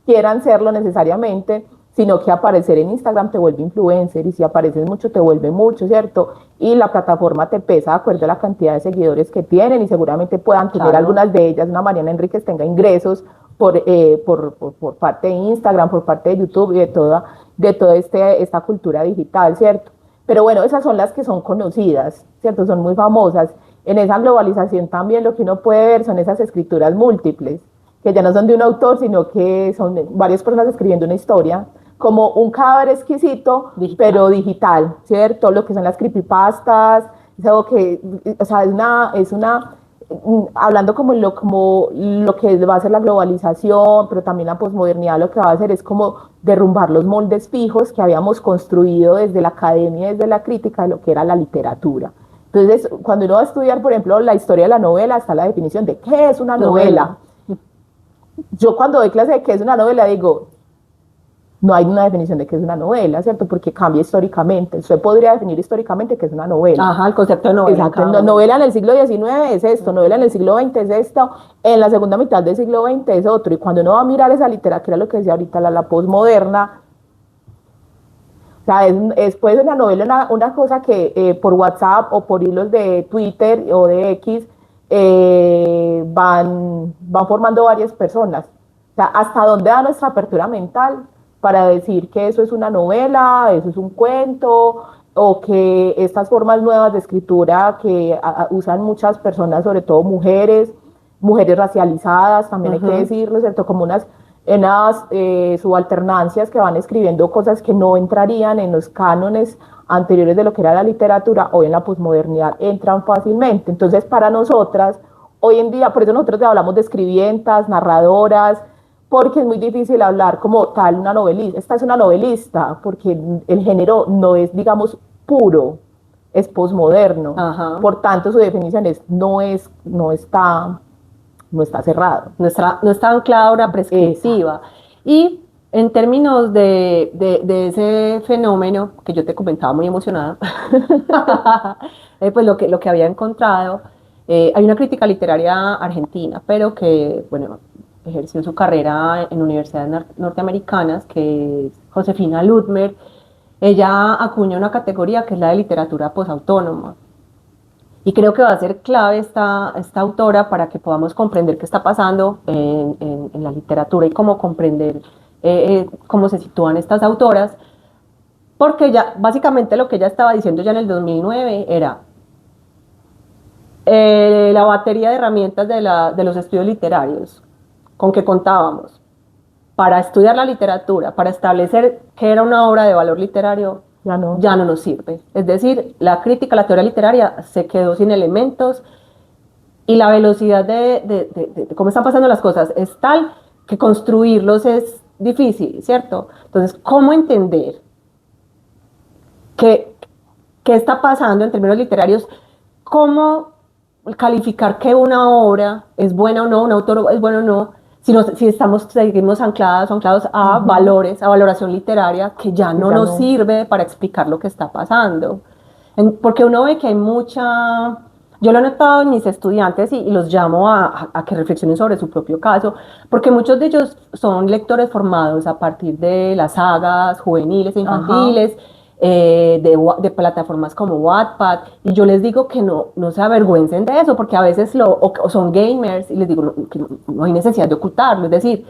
quieran serlo necesariamente, sino que aparecer en Instagram te vuelve influencer, y si apareces mucho te vuelve mucho, ¿cierto? Y la plataforma te pesa de acuerdo a la cantidad de seguidores que tienen, y seguramente puedan tener algunas de ellas, una Mariana Enríquez tenga ingresos por parte de Instagram, por parte de YouTube y de toda esta cultura digital, ¿cierto? Pero bueno, esas son las que son conocidas, ¿cierto? Son muy famosas. En esa globalización también lo que uno puede ver son esas escrituras múltiples, que ya no son de un autor, sino que son varias personas escribiendo una historia, como un cadáver exquisito, pero digital, ¿cierto? Lo que son las creepypastas, o sea, hablando como lo que va a ser la globalización, pero también la posmodernidad, lo que va a hacer es como derrumbar los moldes fijos que habíamos construido desde la academia, desde la crítica de lo que era la literatura. Entonces, cuando uno va a estudiar, por ejemplo, la historia de la novela, está la definición de qué es una novela. Yo cuando doy clase de qué es una novela digo, no hay una definición de qué es una novela, ¿cierto? Porque cambia históricamente. Usted podría definir históricamente qué es una novela. Ajá, el concepto de novela. Exacto. Novela en el siglo XIX es esto, novela en el siglo XX es esto, en la segunda mitad del siglo XX es otro. Y cuando uno va a mirar esa literatura, lo que decía ahorita, la posmoderna, o sea, puede ser una novela una cosa que por WhatsApp o por hilos de Twitter o de X van formando varias personas. O sea, ¿hasta dónde da nuestra apertura mental para decir que eso es una novela, eso es un cuento, o que estas formas nuevas de escritura que usan muchas personas, sobre todo mujeres racializadas, también hay que decirlo, ¿cierto? Como unas subalternancias que van escribiendo cosas que no entrarían en los cánones anteriores de lo que era la literatura, hoy en la posmodernidad entran fácilmente. Entonces, para nosotras, hoy en día, por eso nosotros hablamos de escribientas, narradoras, porque es muy difícil hablar como tal una novelista. Esta es una novelista, porque el género no es, digamos, puro, es posmoderno. Por tanto, su definición no está cerrado. No está anclada a una prescriptiva. Y en términos de ese fenómeno que yo te comentaba muy emocionada, pues lo que había encontrado Hay una crítica literaria argentina, pero que, bueno, ejerció su carrera en universidades norteamericanas, que es Josefina Ludmer. Ella acuña una categoría que es la de literatura posautónoma. Y creo que va a ser clave esta autora para que podamos comprender qué está pasando en la literatura y cómo comprender cómo se sitúan estas autoras, porque ya básicamente lo que ella estaba diciendo ya en el 2009 era la batería de herramientas de los estudios literarios con que contábamos para estudiar la literatura, para establecer qué era una obra de valor literario, ya no nos sirve. Es decir, la crítica, la teoría literaria se quedó sin elementos y la velocidad de cómo están pasando las cosas es tal que construirlos es difícil, ¿cierto? Entonces, ¿cómo entender qué está pasando en términos literarios? ¿Cómo calificar que una obra es buena o no, un autor es bueno o no? Si seguimos anclados a valores, a valoración literaria, que ya no nos sirve para explicar lo que está pasando. Porque uno ve que hay mucha... Yo lo he notado en mis estudiantes y los llamo a que reflexionen sobre su propio caso, porque muchos de ellos son lectores formados a partir de las sagas juveniles e infantiles, de plataformas como Wattpad, y yo les digo que no se avergüencen de eso, porque a veces o son gamers, y les digo que no hay necesidad de ocultarlo, es decir,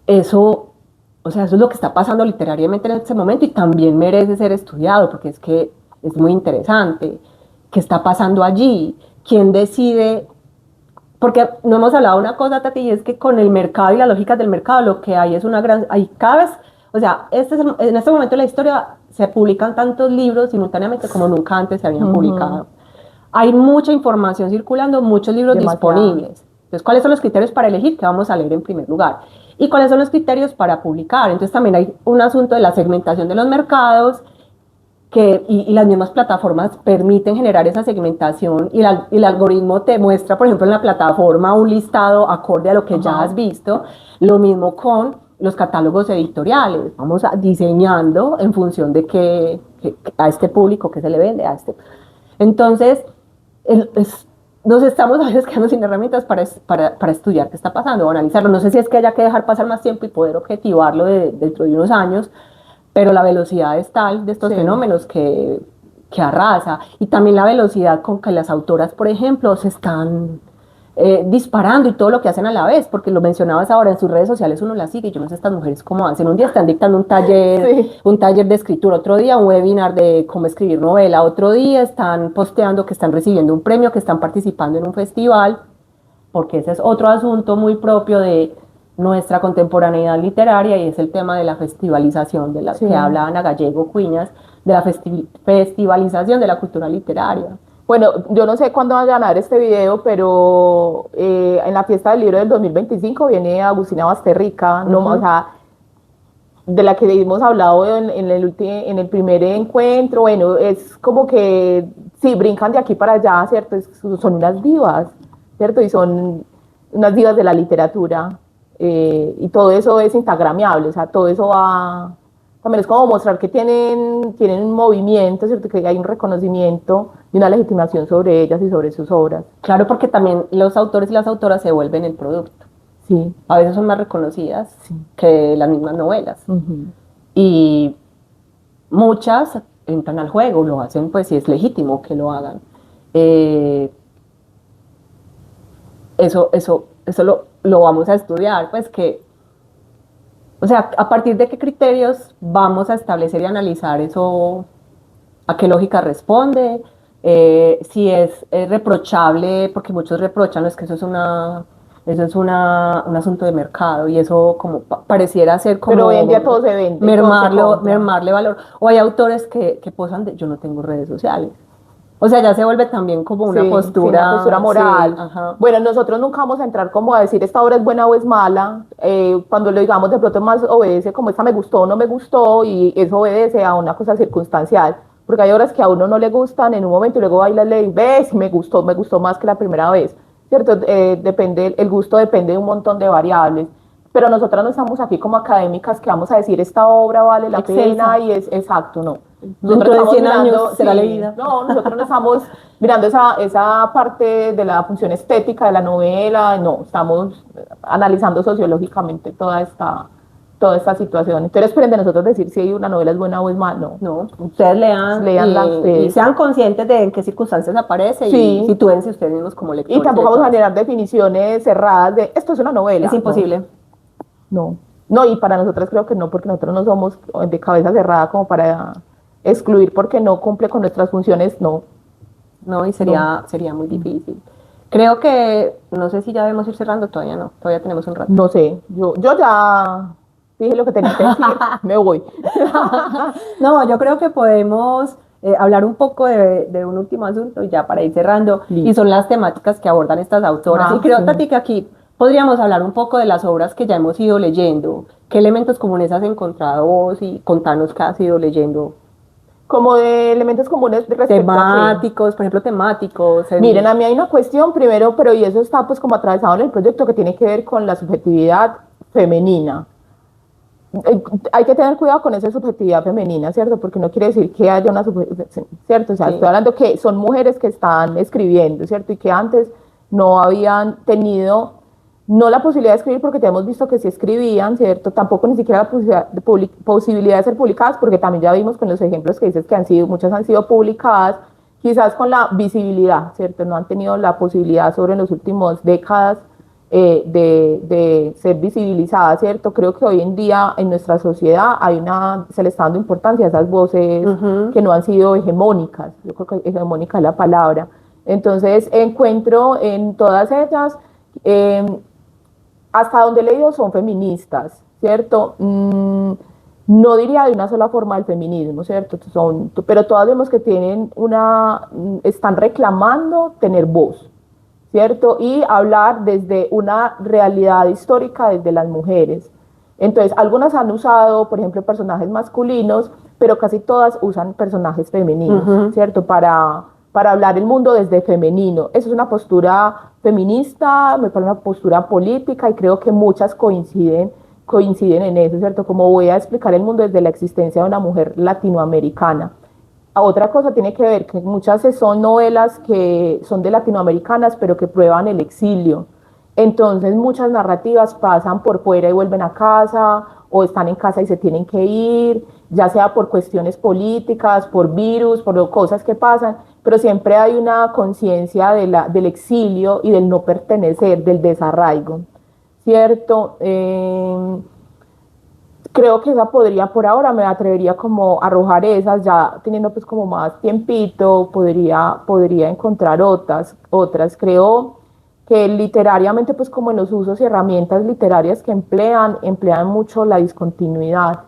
eso es lo que está pasando literariamente en este momento y también merece ser estudiado, porque es que es muy interesante. ¿Qué está pasando allí? ¿Quién decide? Porque no hemos hablado de una cosa, Tati, y es que con el mercado y las lógicas del mercado lo que hay es hay cada vez, en este momento de la historia se publican tantos libros simultáneamente como nunca antes se habían publicado. Hay mucha información circulando, muchos libros disponibles. Entonces, ¿cuáles son los criterios para elegir qué vamos a leer en primer lugar? ¿Y cuáles son los criterios para publicar? Entonces también hay un asunto de la segmentación de los mercados, y las mismas plataformas permiten generar esa segmentación y el algoritmo te muestra, por ejemplo, en la plataforma un listado acorde a lo que ya has visto. Lo mismo con los catálogos editoriales. Vamos diseñando en función de a este público que se le vende, a este. Entonces, nos estamos a veces quedando sin herramientas para estudiar qué está pasando o analizarlo. No sé si es que haya que dejar pasar más tiempo y poder objetivarlo dentro de unos años, pero la velocidad es tal de estos fenómenos que arrasa. Y también la velocidad con que las autoras, por ejemplo, se están disparando y todo lo que hacen a la vez, porque lo mencionabas ahora, en sus redes sociales uno las sigue y yo no sé estas mujeres cómo hacen. Un día están dictando un taller de escritura, otro día un webinar de cómo escribir novela, otro día están posteando que están recibiendo un premio, que están participando en un festival, porque ese es otro asunto muy propio de nuestra contemporaneidad literaria y es el tema de la festivalización de la que habla Ana Gallego Cuiñas, de la festivalización de la cultura literaria. Bueno, yo no sé cuándo va a ganar este video, pero en la fiesta del libro del 2025 viene Agustina Basterrica, o sea, de la que hemos hablado en el primer encuentro. Bueno, es como que sí, brincan de aquí para allá, ¿cierto? Son unas divas, ¿cierto? Y son unas divas de la literatura. Y todo eso es instagramiable, o sea, todo eso va, también es como mostrar que tienen un movimiento, ¿cierto? Que hay un reconocimiento y una legitimación sobre ellas y sobre sus obras. Claro, porque también los autores y las autoras se vuelven el producto. Sí. A veces son más reconocidas que las mismas novelas. Y muchas entran al juego, lo hacen pues si es legítimo que lo hagan. Eso lo vamos a estudiar, pues a partir de qué criterios vamos a establecer y analizar eso, a qué lógica responde, si es reprochable, porque muchos reprochan, es que eso es un asunto de mercado y eso como pareciera ser como... Pero hoy en día todo se vende. Mermarle valor. O hay autores que posan de, yo no tengo redes sociales. O sea, ya se vuelve también como una postura... una postura moral. Bueno, nosotros nunca vamos a entrar como a decir esta obra es buena o es mala. Cuando lo digamos, de pronto más obedece como esta me gustó o no me gustó, y eso obedece a una cosa circunstancial. Porque hay obras que a uno no le gustan en un momento y luego va y las lee y ves, me gustó más que la primera vez. ¿Cierto? El gusto depende de un montón de variables. Pero nosotras no estamos aquí como académicas que vamos a decir esta obra vale la pena y es exacto, no. Dentro de 100 años mirando, será sí, leída. no, nosotros no estamos mirando esa parte de la función estética de la novela, no, estamos analizando sociológicamente toda esta situación. Entonces esperen de nosotros decir si una novela es buena o es mala, no. No, ustedes lean Leanla y ustedes. sean conscientes de en qué circunstancias aparece Sí. y sitúense ustedes mismos como lectores. Y tampoco vamos a lectoras. generar definiciones cerradas de esto es una novela. Es imposible. No, no, y para nosotras creo que no, porque nosotros no somos de cabeza cerrada como para excluir porque no cumple con nuestras funciones, no. No, y sería muy difícil. Creo que, no sé si ya debemos ir cerrando, todavía no, todavía tenemos un rato. No sé, yo ya dije lo que tenía que decir, me voy. No, yo creo que podemos hablar un poco de un último asunto ya para ir cerrando, Listo. y son las temáticas que abordan estas autoras. Y creo, sí. Tati, que aquí podríamos hablar un poco de las obras que ya hemos ido leyendo. ¿Qué elementos comunes has encontrado vos? Y contanos qué has ido leyendo. Como de elementos comunes respecto a qué. Temáticos, por ejemplo, temáticos. Miren, a mí hay una cuestión primero, pero y eso está pues como atravesado en el proyecto que tiene que ver con la subjetividad femenina. Hay que tener cuidado con esa subjetividad femenina, ¿cierto? Porque no quiere decir que haya una subjetividad, ¿cierto? O sea, Sí. estoy hablando que son mujeres que están escribiendo, ¿cierto? Y que antes no habían tenido, no la posibilidad de escribir porque ya hemos visto que sí escribían, ¿cierto? Tampoco ni siquiera la posibilidad de ser publicadas, porque también ya vimos con los ejemplos que dices que muchas han sido publicadas, quizás con la visibilidad, ¿cierto? No han tenido la posibilidad sobre en las últimas décadas de ser visibilizadas, ¿cierto? Creo que hoy en día en nuestra sociedad se le está dando importancia a esas voces que no han sido hegemónicas, yo creo que hegemónica es la palabra. Entonces encuentro en todas ellas, hasta donde he leído son feministas, ¿cierto? No diría de una sola forma el feminismo, ¿cierto? Pero todas vemos que están reclamando tener voz, ¿cierto? Y hablar desde una realidad histórica desde las mujeres. Entonces, algunas han usado, por ejemplo, personajes masculinos, pero casi todas usan personajes femeninos, ¿cierto? Para hablar el mundo desde femenino. Eso es una postura feminista, me parece una postura política y creo que muchas coinciden en eso, ¿cierto? Como voy a explicar el mundo desde la existencia de una mujer latinoamericana. Otra cosa tiene que ver que muchas son novelas que son de latinoamericanas, pero que prueban el exilio. Entonces muchas narrativas pasan por fuera y vuelven a casa, o están en casa y se tienen que ir, ya sea por cuestiones políticas, por virus, por cosas que pasan, pero siempre hay una conciencia del exilio y del no pertenecer, del desarraigo, ¿cierto? Creo que esa podría, por ahora me atrevería como a arrojar esas, ya teniendo pues como más tiempito, podría encontrar otras. Creo que literariamente pues como en los usos y herramientas literarias que emplean mucho la discontinuidad,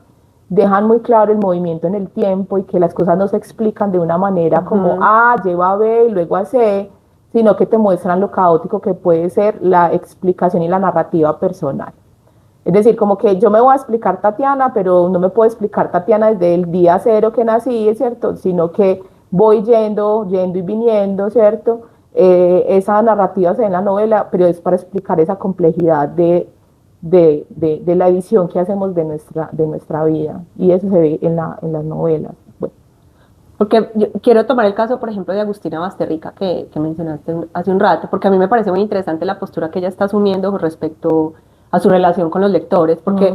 dejan muy claro el movimiento en el tiempo y que las cosas no se explican de una manera como A lleva a B y luego a C, sino que te muestran lo caótico que puede ser la explicación y la narrativa personal. Es decir, como que yo me voy a explicar Tatiana, pero no me puedo explicar Tatiana desde el día cero que nací, ¿cierto? Sino que voy yendo y viniendo, ¿cierto? Esa narrativa se ve en la novela, pero es para explicar esa complejidad de la edición que hacemos de nuestra vida. Y eso se ve en las novelas. Bueno. Porque yo quiero tomar el caso, por ejemplo, de Agustina Basterrica, que mencionaste hace un rato, porque a mí me parece muy interesante la postura que ella está asumiendo con respecto a su relación con los lectores, porque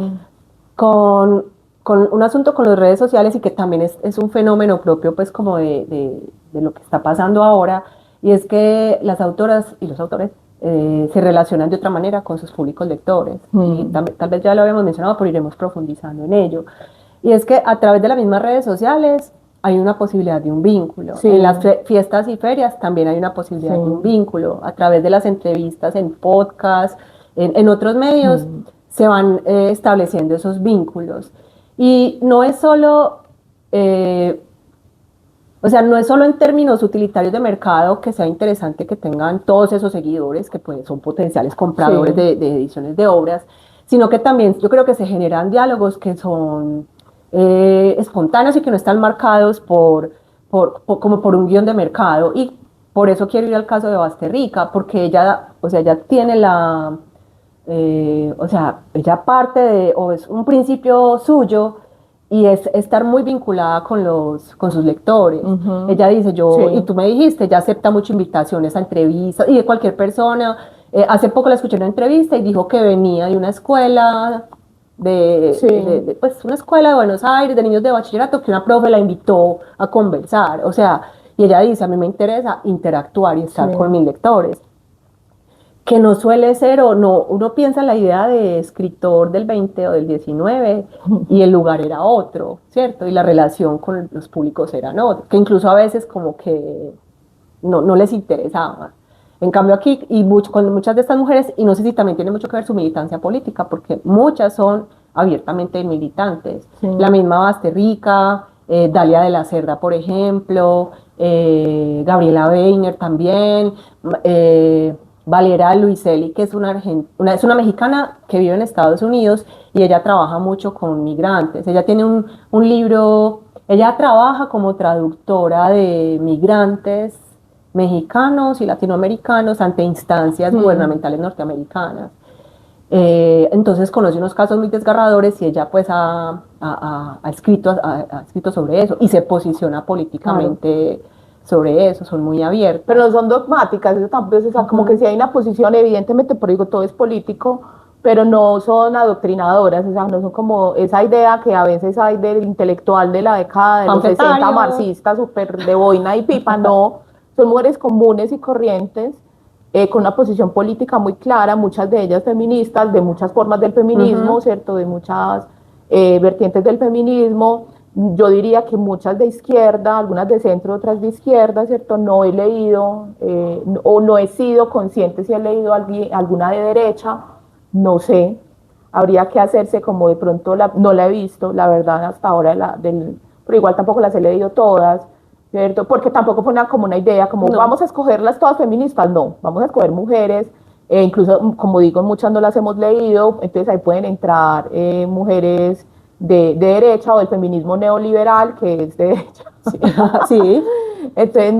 con un asunto con las redes sociales y que también es un fenómeno propio pues como de lo que está pasando ahora, y es que las autoras y los autores se relacionan de otra manera con sus públicos lectores, y tal vez ya lo habíamos mencionado, pero iremos profundizando en ello, y es que a través de las mismas redes sociales hay una posibilidad de un vínculo, en las fiestas y ferias también hay una posibilidad de un vínculo, a través de las entrevistas en podcast, en otros medios se van estableciendo esos vínculos. Y no es solo, no es solo en términos utilitarios de mercado que sea interesante que tengan todos esos seguidores, que pues son potenciales compradores de ediciones de obras, sino que también yo creo que se generan diálogos que son espontáneos y que no están marcados como por un guión de mercado. Y por eso quiero ir al caso de Basterrica, porque ella tiene ella parte o es un principio suyo, y es estar muy vinculada con sus lectores. Ella dice, y tú me dijiste, ella acepta mucho invitaciones a entrevistas y de cualquier persona. Hace poco la escuché en una entrevista y dijo que venía de una escuela pues una escuela de Buenos Aires, de niños de bachillerato, que una profe la invitó a conversar. O sea, y ella dice, a mí me interesa interactuar y estar con mis lectores. Que no suele ser, o no, uno piensa en la idea de escritor del 20 o del 19 y el lugar era otro, ¿cierto? Y la relación con los públicos eran otro, que incluso a veces como que no les interesaba. En cambio aquí, con muchas de estas mujeres, y no sé si también tiene mucho que ver su militancia política, porque muchas son abiertamente militantes. La misma Basterrica, Dalia de la Cerda, por ejemplo, Gabriela Weiner también, Valera Luiselli, que es es una mexicana que vive en Estados Unidos y ella trabaja mucho con migrantes. Ella tiene un libro, ella trabaja como traductora de migrantes mexicanos y latinoamericanos ante instancias gubernamentales norteamericanas. Entonces conoce unos casos muy desgarradores y ella pues ha escrito sobre eso y se posiciona políticamente sobre eso, son muy abiertas. Pero no son dogmáticas, eso tampoco, o sea, como que si hay una posición, evidentemente, por digo, todo es político, pero no son adoctrinadoras, o sea, no son como esa idea que a veces hay del intelectual de la década de los 60, marxista, súper de boina y pipa, no, son mujeres comunes y corrientes, con una posición política muy clara, muchas de ellas feministas, de muchas formas del feminismo, ¿cierto? De muchas vertientes del feminismo. Yo diría que muchas de izquierda, algunas de centro, otras de izquierda, ¿cierto? No he leído o no he sido consciente si he leído alguna de derecha, no sé. Habría que hacerse como de pronto, no la he visto, la verdad, hasta ahora, pero igual tampoco las he leído todas, ¿cierto? Porque tampoco fue como una idea, como vamos a escogerlas todas feministas, no, vamos a escoger mujeres, incluso, como digo, muchas no las hemos leído, entonces ahí pueden entrar mujeres de derecha o del feminismo neoliberal, que es de derecha. Sí. Entonces,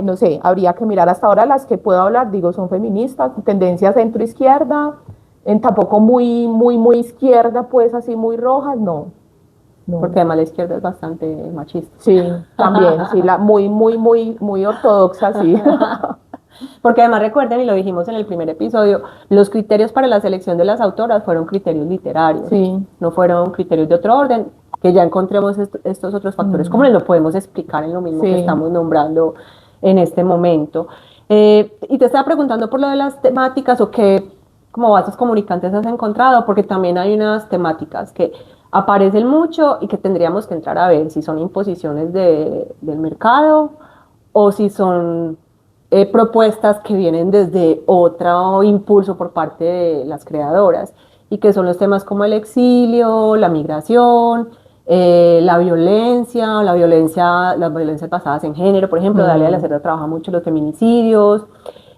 no sé, habría que mirar hasta ahora las que puedo hablar, digo, son feministas, tendencia centro-izquierda, tampoco muy izquierda, pues así muy rojas, no. Porque además la izquierda es bastante machista. Sí, también, sí, muy ortodoxa, sí. Porque además recuerden, y lo dijimos en el primer episodio, los criterios para la selección de las autoras fueron criterios literarios, no fueron criterios de otro orden, que ya encontremos estos otros factores, como lo podemos explicar en lo mismo que estamos nombrando en este momento. Y te estaba preguntando por lo de las temáticas o qué como vasos comunicantes has encontrado, porque también hay unas temáticas que aparecen mucho y que tendríamos que entrar a ver si son imposiciones del mercado o si son propuestas que vienen desde otro impulso por parte de las creadoras y que son los temas como el exilio, la migración, la violencia, las violencias basadas en género, por ejemplo, Dalia de la Cerda trabaja mucho los feminicidios,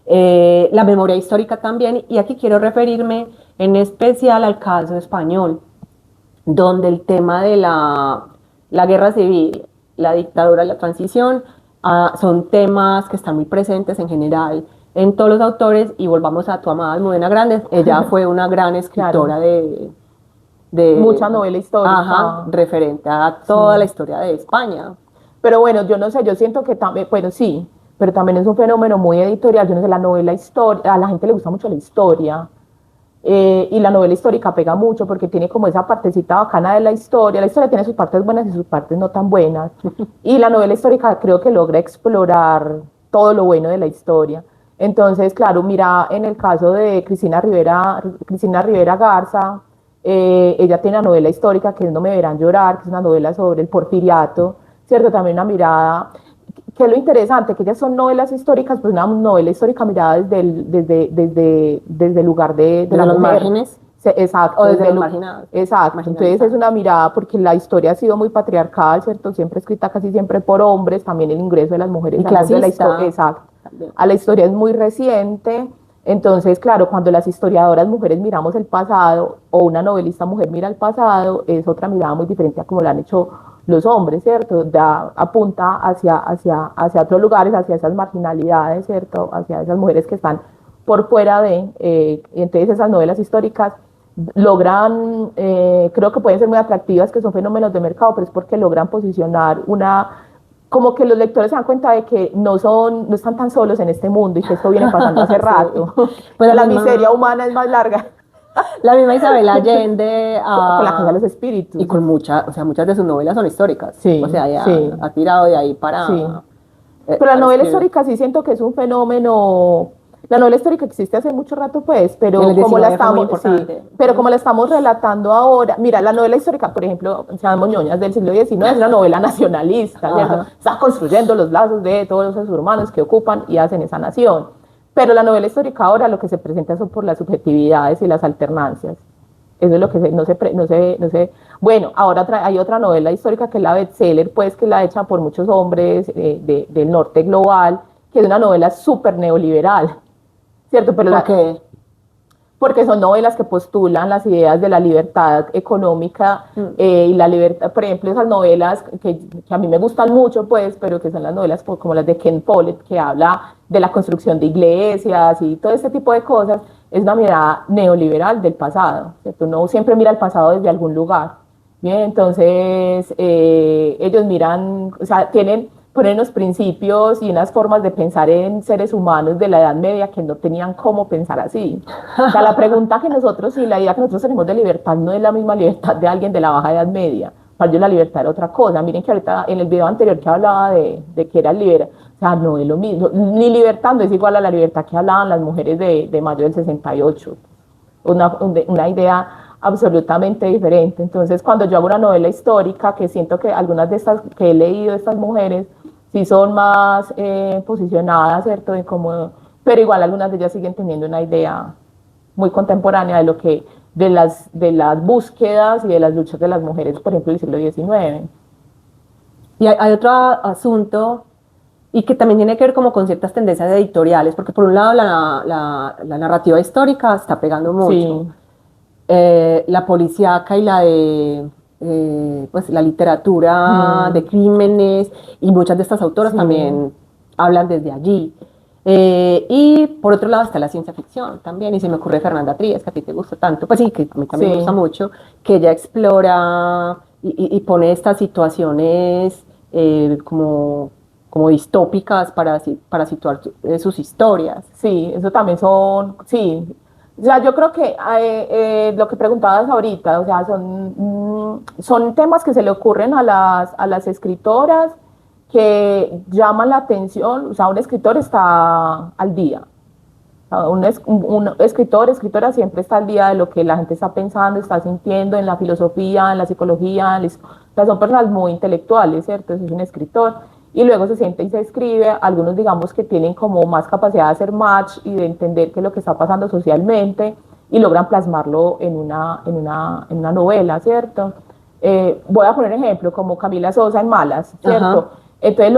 la memoria histórica también, y aquí quiero referirme en especial al caso español, donde el tema de la guerra civil, la dictadura, la transición, son temas que están muy presentes en general en todos los autores, y volvamos a tu amada Almudena Grandes, ella fue una gran escritora de mucha novela histórica. Referente a toda la historia de España. Pero bueno, yo no sé, yo siento que también, bueno, sí, pero también es un fenómeno muy editorial, yo no sé, la novela histórica, a la gente le gusta mucho la historia, y la novela histórica pega mucho porque tiene como esa partecita bacana de la historia tiene sus partes buenas y sus partes no tan buenas, y la novela histórica creo que logra explorar todo lo bueno de la historia. Entonces, claro, mira, en el caso de Cristina Rivera Garza, ella tiene una novela histórica que es No me verán llorar, que es una novela sobre el porfiriato, ¿cierto? También una mirada, que es lo interesante, que ellas son novelas históricas, pues una novela histórica mirada desde el lugar de la los mujer. Márgenes. Exacto. O desde los marginados. Exacto. Entonces es una mirada, porque la historia ha sido muy patriarcal, ¿cierto? Siempre escrita casi siempre por hombres, también el ingreso de las mujeres. Y clasista. Exacto. A la historia es muy reciente. Entonces, claro, cuando las historiadoras mujeres miramos el pasado, o una novelista mujer mira el pasado, es otra mirada muy diferente a como lo han hecho los hombres, ¿cierto? Apunta hacia otros lugares, hacia esas marginalidades, ¿cierto? Hacia esas mujeres que están por fuera entonces esas novelas históricas logran, creo que pueden ser muy atractivas, que son fenómenos de mercado, pero es porque logran posicionar como que los lectores se dan cuenta de que no están tan solos en este mundo y que esto viene pasando hace rato, Pues que la miseria humana es más larga. la misma Isabel Allende Con la Casa de los Espíritus. y con o sea, muchas de sus novelas son históricas. Sí, O sea, ella sí. ha tirado de ahí para... Sí. Pero la para novela escribir. histórica sí siento que es un fenómeno. La novela histórica existe hace mucho rato, pues, pero En el como la 19 fue muy estamos, sí, importante. pero como la estamos relatando ahora, mira, la novela histórica, por ejemplo, seamos ñoñas del siglo XIX, es una novela nacionalista, ¿cierto? Ajá. Está construyendo los lazos de todos los humanos que ocupan y hacen esa nación. Pero la novela histórica ahora lo que se presenta son por las subjetividades y las alternancias. Eso es lo que no sé. Bueno, ahora hay otra novela histórica que es la bestseller, pues que la hecha por muchos hombres del norte global, que es una novela súper neoliberal, ¿cierto? Pero ¿Por qué? porque son novelas que postulan las ideas de la libertad económica y la libertad, por ejemplo, esas novelas que a mí me gustan mucho, pues, pero que son las novelas como las de Ken Follett, que habla de la construcción de iglesias y todo este tipo de cosas, es una mirada neoliberal del pasado, ¿cierto? Uno siempre mira el pasado desde algún lugar, ¿bien? Entonces, ellos miran, o sea, ponen unos principios y unas formas de pensar en seres humanos de la Edad Media que no tenían cómo pensar así. O sea, la pregunta que nosotros y la idea que nosotros tenemos de libertad no es la misma libertad de alguien de la Baja Edad Media. Para ellos la libertad era otra cosa. Miren que ahorita en el video anterior que hablaba de que era libertad, o sea, no es lo mismo. Ni libertad no es igual a la libertad que hablaban las mujeres de mayo del 68. Una idea absolutamente diferente. Entonces, cuando yo hago una novela histórica, que siento que algunas de estas que he leído de estas mujeres sí son más posicionadas, ¿cierto? Pero igual algunas de ellas siguen teniendo una idea muy contemporánea de las búsquedas y de las luchas de las mujeres, por ejemplo, del siglo XIX. Y hay otro asunto, y que también tiene que ver como con ciertas tendencias editoriales, porque por un lado la narrativa histórica está pegando mucho. Sí. La policíaca y pues la literatura de crímenes, y muchas de estas autoras también hablan desde allí. Y por otro lado está la ciencia ficción también, y se me ocurre Fernanda Trías, que a ti te gusta tanto, pues sí, que a mí también me gusta mucho, que ella explora y pone estas situaciones como distópicas para situar sus historias. Sí, eso también sí. O sea, yo creo que lo que preguntabas ahorita, o sea, son temas que se le ocurren a las escritoras que llaman la atención, o sea, un escritor está al día. Un escritora siempre está al día de lo que la gente está pensando, está sintiendo en la filosofía, en la psicología, o sea, son personas muy intelectuales, ¿cierto? Es un escritor. Y luego se siente y se escribe, algunos digamos que tienen como más capacidad de hacer match y de entender qué es lo que está pasando socialmente y logran plasmarlo en una novela, ¿cierto? Voy a poner ejemplo, como Camila Sosa en Malas, ¿cierto? Ajá. Entonces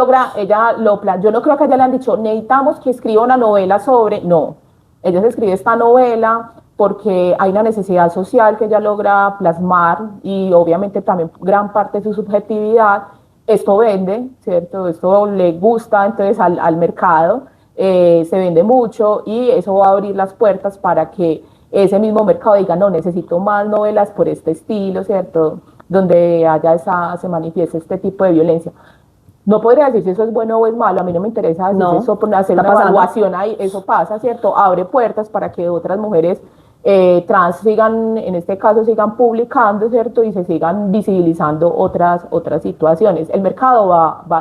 yo no creo que a ella le han dicho, necesitamos que escriba una novela sobre, no, ella se escribe esta novela porque hay una necesidad social que ella logra plasmar y obviamente también gran parte de su subjetividad. Esto vende, ¿cierto? Esto le gusta entonces al mercado, se vende mucho y eso va a abrir las puertas para que ese mismo mercado diga, no, necesito más novelas por este estilo, ¿cierto? Donde se manifieste este tipo de violencia. No podría decir si eso es bueno o es malo, a mí no me interesa decir eso, hacer una evaluación ahí, eso pasa, ¿cierto? Abre puertas para que otras mujeres trans sigan, en este caso, sigan publicando, ¿cierto? Y se sigan visibilizando otras situaciones. El mercado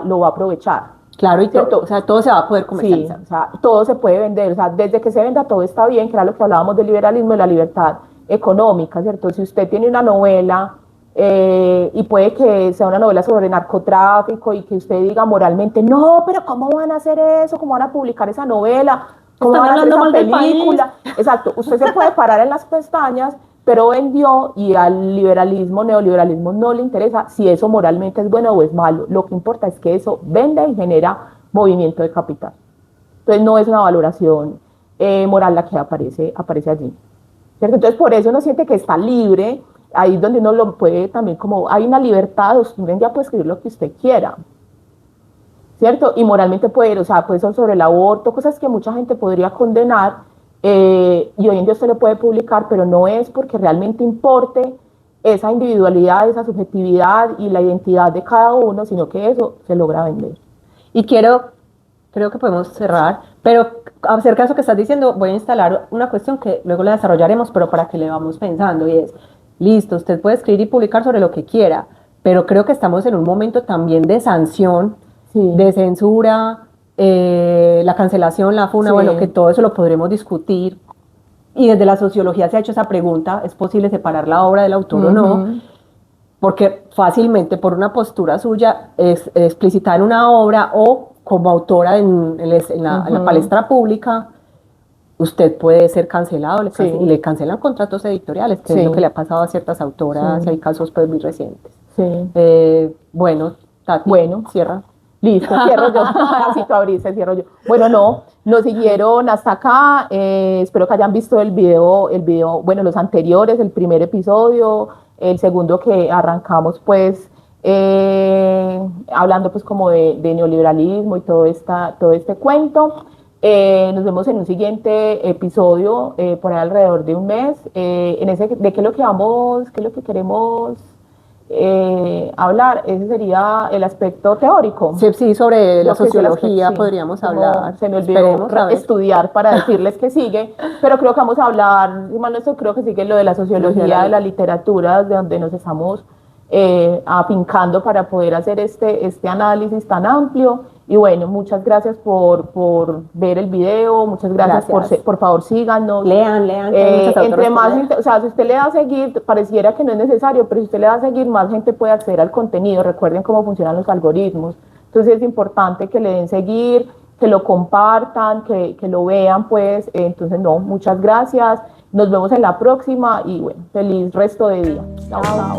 lo va a aprovechar. Claro, y ¿cierto? O sea, todo se va a poder comercializar. Sí, o sea, todo se puede vender, o sea, desde que se venda todo está bien, que era lo que hablábamos del liberalismo y la libertad económica, ¿cierto? Si usted tiene una novela y puede que sea una novela sobre narcotráfico y que usted diga moralmente, no, pero ¿cómo van a hacer eso? ¿Cómo van a publicar esa novela? ¿Cómo van a hacer esa película? Exacto, usted se puede parar en las pestañas, pero vendió y al neoliberalismo no le interesa si eso moralmente es bueno o es malo. Lo que importa es que eso vende y genera movimiento de capital. Entonces no es una valoración moral la que aparece allí. ¿Cierto? Entonces por eso uno siente que está libre, ahí es donde uno lo puede también, como hay una libertad, usted ya puede escribir lo que usted quiera. ¿Cierto? Y moralmente puede ser sobre el aborto, cosas que mucha gente podría condenar, y hoy en día usted lo puede publicar, pero no es porque realmente importe esa individualidad, esa subjetividad y la identidad de cada uno, sino que eso se logra vender. Y creo que podemos cerrar, pero acerca de eso que estás diciendo, voy a instalar una cuestión que luego la desarrollaremos, pero para que le vamos pensando, y es, listo, usted puede escribir y publicar sobre lo que quiera, pero creo que estamos en un momento también de sanción, Sí. de censura, la cancelación, la funa, Sí. bueno, que todo eso lo podremos discutir. Y desde la sociología se ha hecho esa pregunta, ¿es posible separar la obra del autor o no? Porque fácilmente por una postura suya es explicitada en una obra o como autora en la palestra pública, usted puede ser cancelado y le cancelan contratos editoriales, que es lo que le ha pasado a ciertas autoras, y hay casos pues muy recientes. Bueno, Tati, cierra. Listo, cierro yo. Así tú abriste, cierro yo. Bueno, no, nos siguieron hasta acá. Espero que hayan visto el video, bueno, los anteriores, el primer episodio, el segundo que arrancamos, pues, hablando pues como de neoliberalismo y todo este cuento. Nos vemos en un siguiente episodio, por ahí alrededor de un mes. En ese, de qué es lo que vamos, qué es lo que queremos hablar, ese sería el aspecto teórico. Sí, sobre la sociología podríamos hablar. Se me olvidó estudiar para decirles que sigue, pero creo que vamos a hablar, creo que sigue lo de la sociología de la literatura, de donde nos estamos afincando para poder hacer este análisis tan amplio. Y bueno, muchas gracias por ver el video, muchas gracias. Por favor síganos. Lean. Entre más gente, o sea, si usted le da a seguir, pareciera que no es necesario, pero si usted le da a seguir, más gente puede acceder al contenido. Recuerden cómo funcionan los algoritmos. Entonces es importante que le den seguir, que lo compartan, que lo vean, pues. Entonces, no, muchas gracias. Nos vemos en la próxima y bueno, feliz resto de día. Chao.